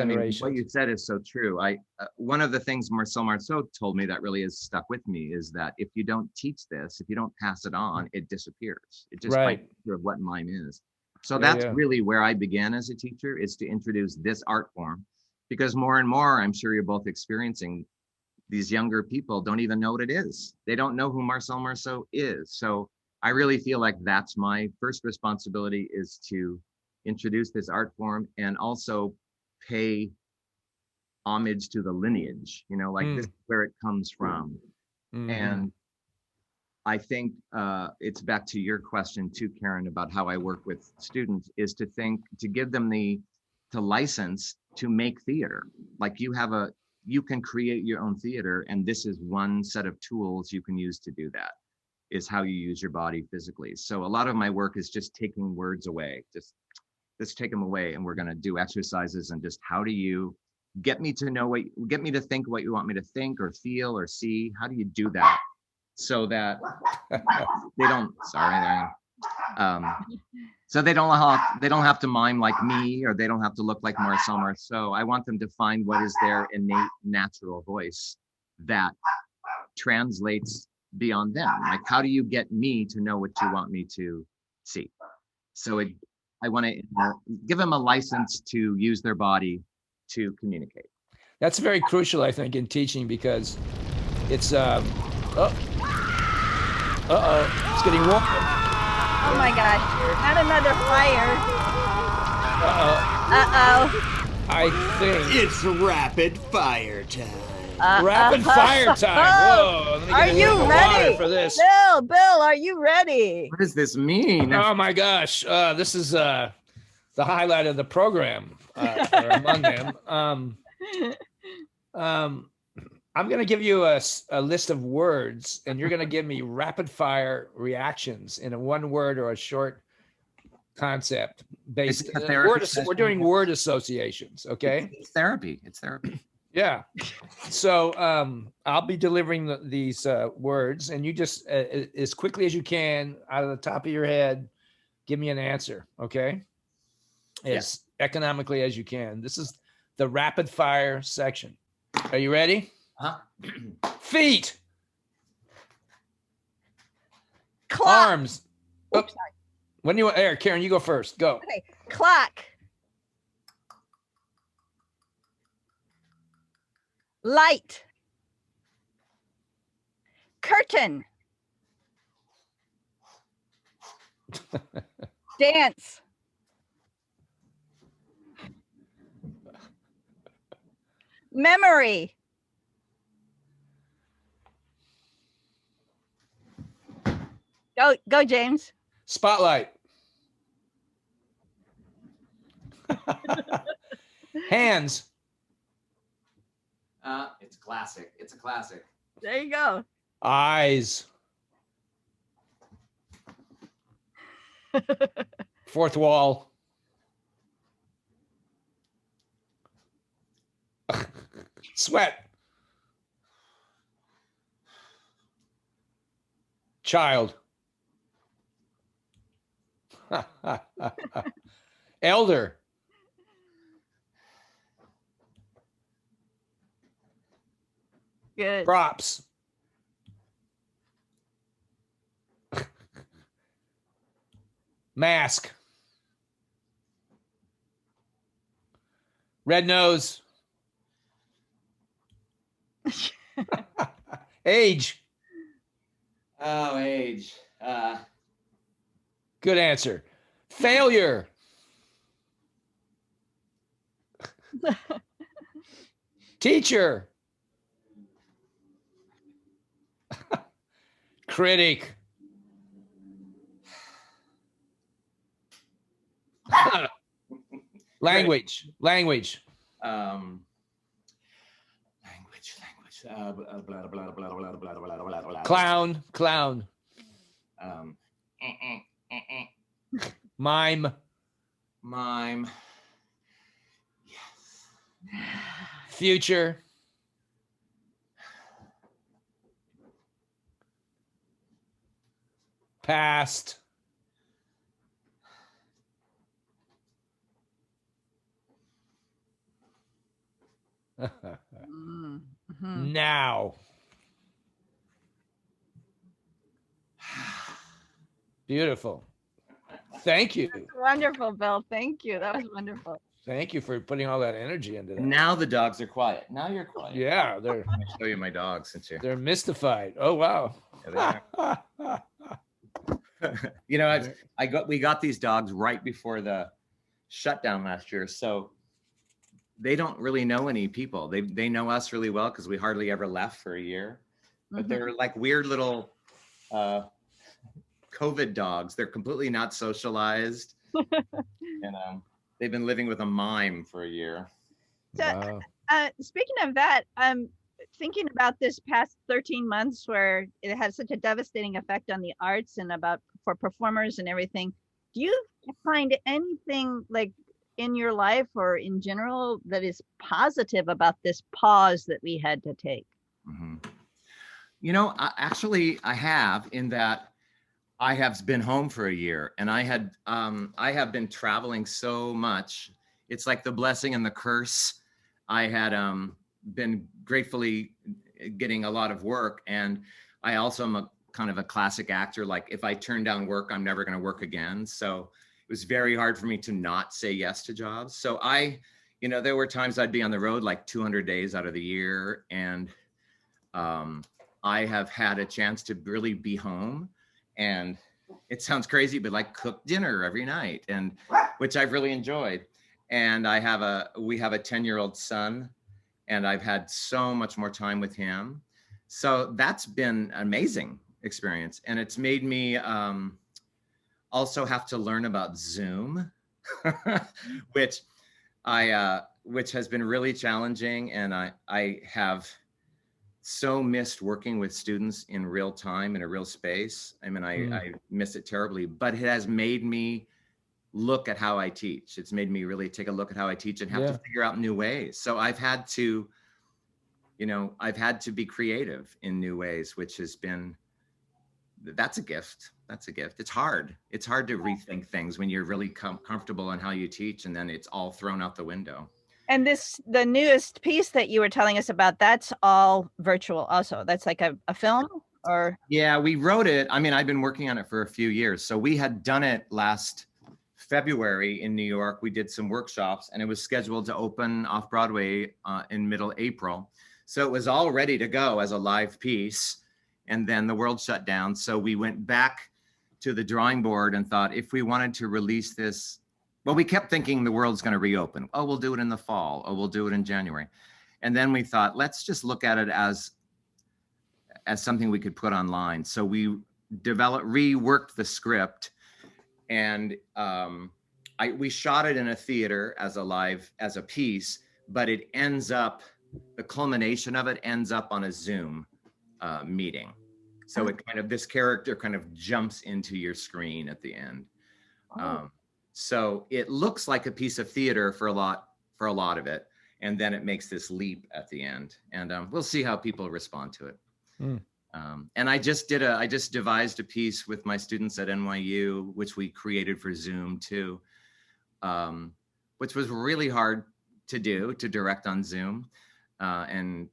mean, what you said is so true. One of the things Marcel Marceau told me that really has stuck with me is that if you don't teach this, if you don't pass it on, it disappears. It just finds out what mime is. So that's really where I began as a teacher, is to introduce this art form, because more and more, I'm sure you're both experiencing, these younger people don't even know what it is. They don't know who Marcel Marceau is. So I really feel like that's my first responsibility, is to introduce this art form and also pay homage to the lineage, you know, like this is where it comes from. And I think it's back to your question too, Karen, about how I work with students, is to give them the license to make theater. Like you can create your own theater, and this is one set of tools you can use to do that, is how you use your body physically. So a lot of my work is just taking words away, just let's take them away, and we're going to do exercises, and just how do you get me to think what you want me to think or feel or see? How do you do that so that so they don't have to mime like me, or they don't have to look like Marcel Marceau. I want them to find what is their innate natural voice that translates beyond them. Like, how do you get me to know what you want me to see? So I want to give them a license to use their body to communicate. That's very crucial, I think, in teaching, because it's it's getting warm. Oh my gosh, not another fire. I think it's rapid fire time. Rapid fire time. Whoa, let me are you ready for this? Bill, are you ready? What does this mean? Oh my gosh, this is the highlight of the program, or among them. I'm going to give you a list of words, and you're going to give me rapid fire reactions in a one word or a short concept based. We're doing word associations. Okay. It's therapy. Yeah. So I'll be delivering these words, and you just, as quickly as you can, out of the top of your head, give me an answer. Okay. As economically as you can. This is the rapid fire section. Are you ready? Huh? Feet. Clock. Arms. Oops. When you Karen, you go first. Go. Okay. Clock. Light. Curtain. Dance. Memory. Go, James. Spotlight. Hands. It's classic. It's a classic. There you go. Eyes. Fourth wall. Sweat. Child. Elder. Good. Props. Mask. Red nose. Age. Oh, age. Good answer. Failure. Teacher. Critic. Language. Um, language. Blah, blah, blah, blah, blah, blah, blah, blah, blah, blah. Clown. Um, Mime. Mime. Yes. Future. Past. Mm-hmm. Now. Beautiful. Thank you. Wonderful, Bill. Thank you. That was wonderful. Thank you for putting all that energy into that. Now the dogs are quiet. Now you're quiet. Yeah, they're I'm gonna show you my dogs since you're. they're mystified. Oh wow. You know, we got these dogs right before the shutdown last year, so they don't really know any people. They know us really well because we hardly ever left for a year. But they're like weird little COVID dogs. They're completely not socialized, and they've been living with a mime for a year. So, Wow. speaking of that, thinking about this past 13 months where it had such a devastating effect on the arts and for performers and everything, do you find anything like in your life or in general that is positive about this pause that we had to take? Mm-hmm. You know, I have, in that I have been home for a year, and I have been traveling so much. It's like the blessing and the curse. I had been gratefully getting a lot of work, and I also am a kind of a classic actor. Like if I turn down work, I'm never going to work again. So it was very hard for me to not say yes to jobs. So there were times I'd be on the road like 200 days out of the year, and I have had a chance to really be home, and it sounds crazy, but like cook dinner every night, and which I've really enjoyed. And we have a 10-year-old son, and I've had so much more time with him. So that's been an amazing experience. And it's made me also have to learn about Zoom, which has been really challenging. And I have so missed working with students in real time, in a real space. I mean, I miss it terribly, but it has made me look at how I teach. It's made me really take a look at how I teach and have to figure out new ways. So I've had to be creative in new ways, which has been, that's a gift. It's hard. It's hard to rethink things when you're really comfortable in how you teach, and then it's all thrown out the window. And the newest piece that you were telling us about, that's all virtual also. That's like a film, or? Yeah, we wrote it. I mean, I've been working on it for a few years. So we had done it last February in New York. We did some workshops, and it was scheduled to open off Broadway in middle April. So it was all ready to go as a live piece. And then the world shut down. So we went back to the drawing board and thought, if we wanted to release this, well, we kept thinking the world's going to reopen. Oh, we'll do it in the fall. Oh, we'll do it in January. And then we thought, let's just look at it as something we could put online. So we reworked the script, and we shot it in a theater as a piece, but the culmination of it ends up on a Zoom meeting. So this character kind of jumps into your screen at the end. So it looks like a piece of theater for a lot of it, and then it makes this leap at the end, and we'll see how people respond to it. And I just devised a piece with my students at NYU, which we created for Zoom too, which was really hard to direct on Zoom and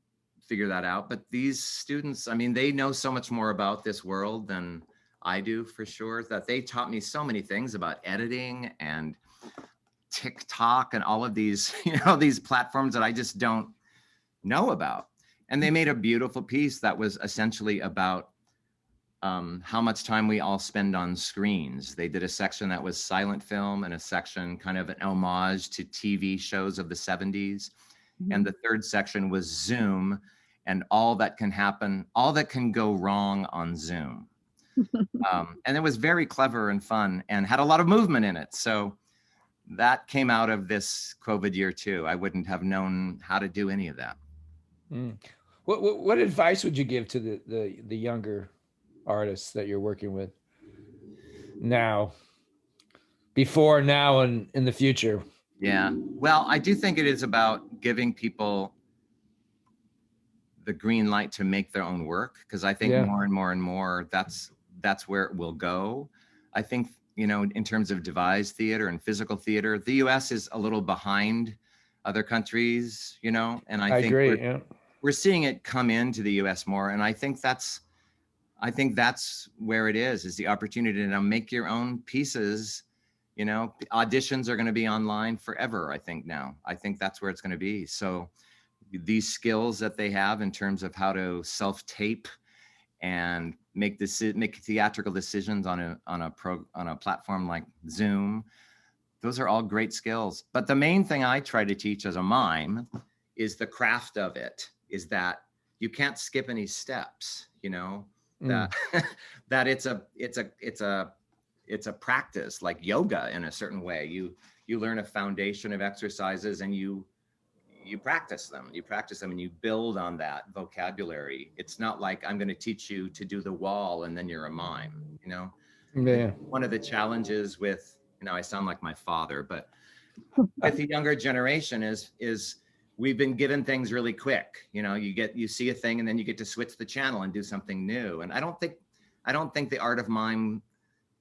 figure that out. But these students, I mean, they know so much more about this world than I do, for sure, that they taught me so many things about editing and TikTok and all of these, these platforms that I just don't know about. And they made a beautiful piece that was essentially about how much time we all spend on screens. They did a section that was silent film, and a section kind of an homage to TV shows of the 70s. And the third section was Zoom and all that can go wrong on Zoom. And it was very clever and fun and had a lot of movement in it. So that came out of this COVID year too. I wouldn't have known how to do any of that. Mm. What advice would you give to the younger artists that you're working with now, before, now, and in the future? Yeah. Well, I do think it is about giving people the green light to make their own work, because I think Yeah. more and more and more that's where it will go. I think, you know, in terms of devised theater and physical theater, the US is a little behind other countries, you know, and I think agree. Yeah. we're seeing it come into the US more, and I think that's where it is the opportunity to now make your own pieces. You know, auditions are going to be online forever. I think that's where it's going to be. So these skills that they have in terms of how to self-tape and make theatrical decisions on a platform like Zoom, those are all great skills. But the main thing I try to teach as a mime is the craft of it, is that you can't skip any steps, you know, that that it's a practice like yoga in a certain way. You learn a foundation of exercises and you practice them and you build on that vocabulary. It's not like I'm going to teach you to do the wall and then you're a mime, you know. Yeah. One of the challenges with, you know, I sound like my father, but with the younger generation is we've been given things really quick. You know, you see a thing and then you get to switch the channel and do something new. And I don't think the art of mime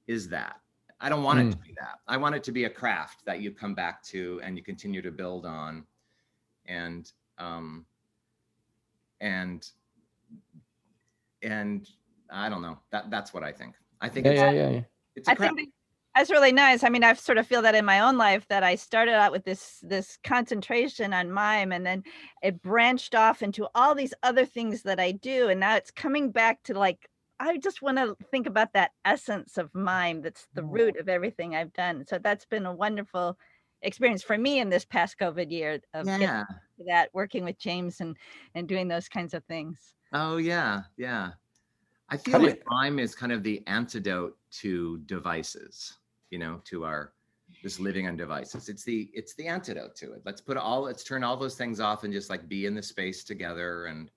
is that. I don't want it to be that. I want it to be a craft that you come back to and you continue to build on. And I don't know. That's what I think. I think Yeah. it's a I craft. think that's really nice. I mean, I sort of feel that in my own life, that I started out with this concentration on mime, and then it branched off into all these other things that I do, and now it's coming back to, like, I just want to think about that essence of mime that's the root of everything I've done. So that's been a wonderful experience for me in this past COVID year of getting Yeah. to that, working with James and doing those kinds of things. Oh yeah. I How feel do like mime is kind of the antidote to devices, you know, to our this living on devices. It's the antidote to it. Let's turn all those things off and just like be in the space together. And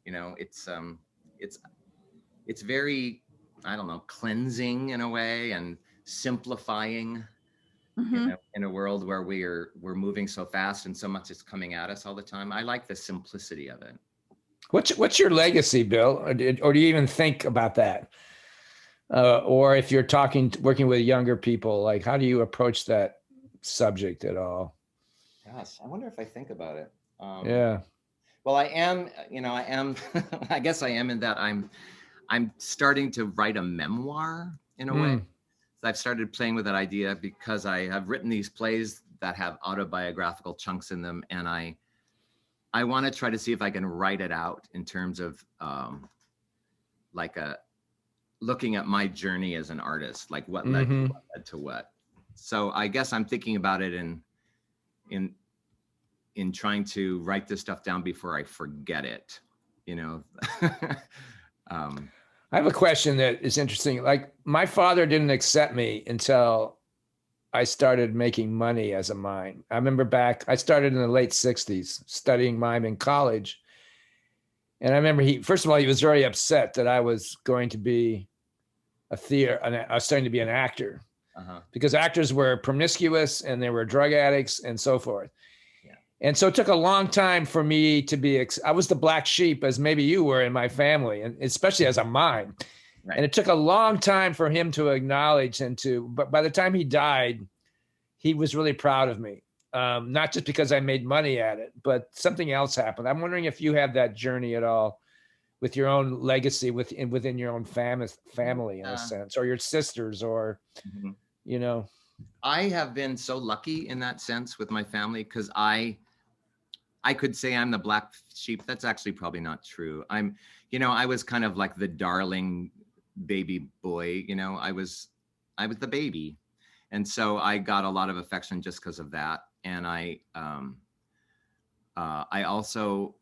you know, it's very, I don't know, cleansing in a way and simplifying. You know, in a world where we're moving so fast and so much is coming at us all the time. I like the simplicity of it. What's your legacy, Bill? Or do you even think about that? Or if you're working with younger people, like, how do you approach that subject at all? Gosh, I wonder if I think about it. Yeah. Well, I am, you know, I guess I am in that I'm starting to write a memoir in a way. So I've started playing with that idea because I have written these plays that have autobiographical chunks in them. And I want to try to see if I can write it out in terms of looking at my journey as an artist, like what led to what. So I guess I'm thinking about it in trying to write this stuff down before I forget it, you know. I have a question that is interesting. Like, my father didn't accept me until I started making money as a mime. I remember I started in the late 60s studying mime in college. And I remember first of all, he was very upset that I was going to be I was starting to be an actor, because actors were promiscuous and they were drug addicts and so forth. Yeah. And so it took a long time for me to I was the black sheep, as maybe you were in my family, and especially as a mime. Right. And it took a long time for him to acknowledge but by the time he died, he was really proud of me. Not just because I made money at it, but something else happened. I'm wondering if you have that journey at all with your own legacy within your own family in a sense, or your sisters, or, you know. I have been so lucky in that sense with my family, because I could say I'm the black sheep. That's actually probably not true. I was kind of like the darling baby boy, you know, I was the baby. And so I got a lot of affection just because of that. And I also,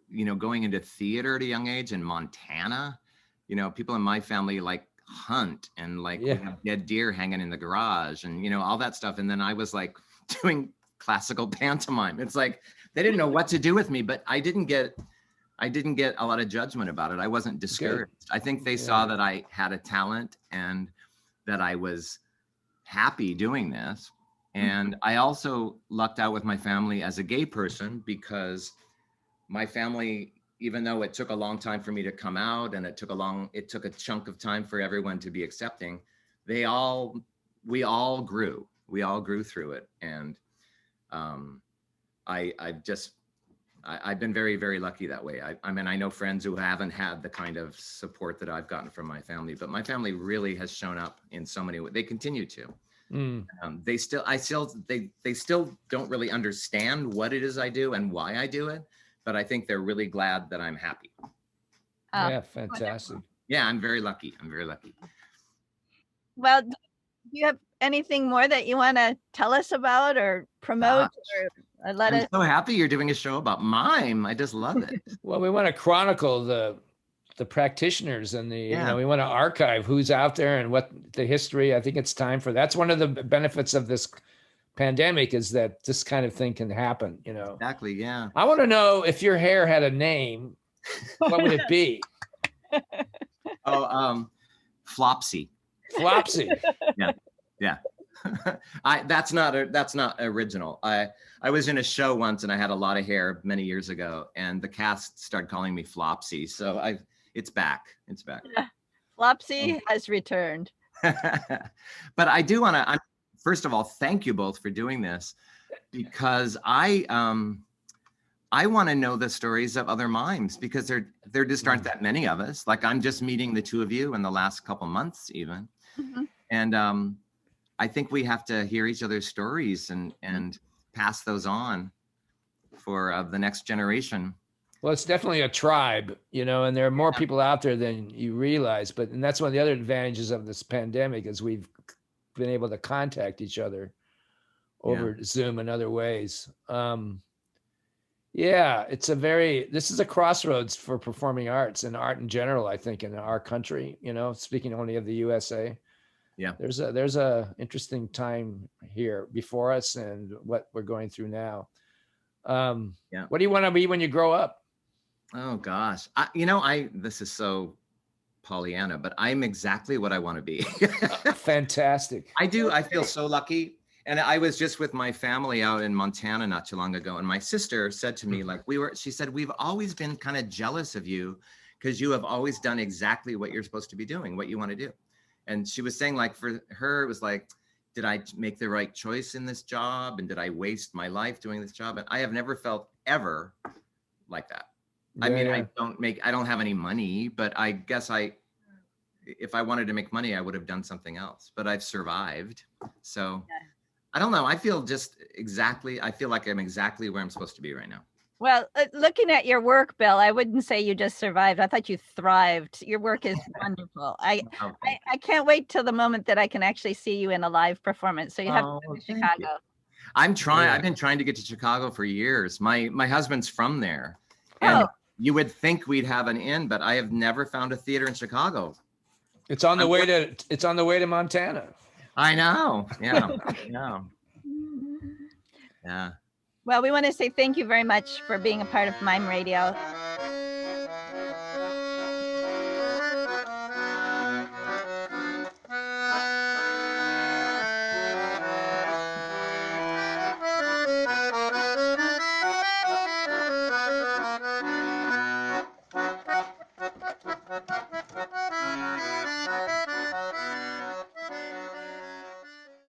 you know, going into theater at a young age in Montana, you know, people in my family, like, hunt and like Yeah. we have dead deer hanging in the garage and, you know, all that stuff. And then I was like doing classical pantomime. It's like, they didn't know what to do with me, but I didn't get a lot of judgment about it. I wasn't discouraged. I think they saw that I had a talent and that I was happy doing this. And I also lucked out with my family as a gay person because my family, even though it took a long time for me to come out and it took a chunk of time for everyone to be accepting, we all grew through it. And I've been very, very lucky that way. I mean, I know friends who haven't had the kind of support that I've gotten from my family, but my family really has shown up in so many ways. They continue to. They still don't really understand what it is I do and why I do it, but I think they're really glad that I'm happy. Yeah, fantastic. Yeah, I'm very lucky. Well, do you have anything more that you want to tell us about or promote or let us? I'm so happy you're doing a show about mime. I just love it. Well, we want to chronicle the practitioners and you know, we want to archive who's out there and what the history. I think it's time for that's one of the benefits of this pandemic is that this kind of thing can happen, you know. Exactly, yeah. I want to know if your hair had a name, what would it be? Flopsy. Flopsy. Yeah. That's not original. I was in a show once and I had a lot of hair many years ago and the cast started calling me Flopsy. So it's back. Yeah. Flopsy has returned. But I do want to, first of all, thank you both for doing this because I want to know the stories of other mimes because there just aren't that many of us. Like I'm just meeting the two of you in the last couple months even. And I think we have to hear each other's stories and pass those on for the next generation. Well, it's definitely a tribe, you know, and there are more people out there than you realize. And that's one of the other advantages of this pandemic is we've been able to contact each other over Zoom and other ways. This is a crossroads for performing arts and art in general, I think, in our country, you know, speaking only of the USA. Yeah, there's a interesting time here before us and what we're going through now. What do you want to be when you grow up? Oh gosh, this is so Pollyanna, but I'm exactly what I want to be. Fantastic. I do. I feel so lucky. And I was just with my family out in Montana not too long ago. And my sister said to me, she said, we've always been kind of jealous of you because you have always done exactly what you're supposed to be doing, what you want to do. And she was saying like for her, it was like, did I make the right choice in this job? And did I waste my life doing this job? And I have never felt ever like that. I don't have any money, but I guess if I wanted to make money, I would have done something else, but I've survived. So I don't know. I feel like I'm exactly where I'm supposed to be right now. Well, looking at your work, Bill, I wouldn't say you just survived. I thought you thrived. Your work is wonderful. I can't wait till the moment that I can actually see you in a live performance. So you have to come to Chicago. I'm trying. I've been trying to get to Chicago for years. My husband's from there. And you would think we'd have an in, but I have never found a theater in Chicago. It's on the way to Montana. I know. Yeah. Yeah. Well, we want to say thank you very much for being a part of Mime Radio.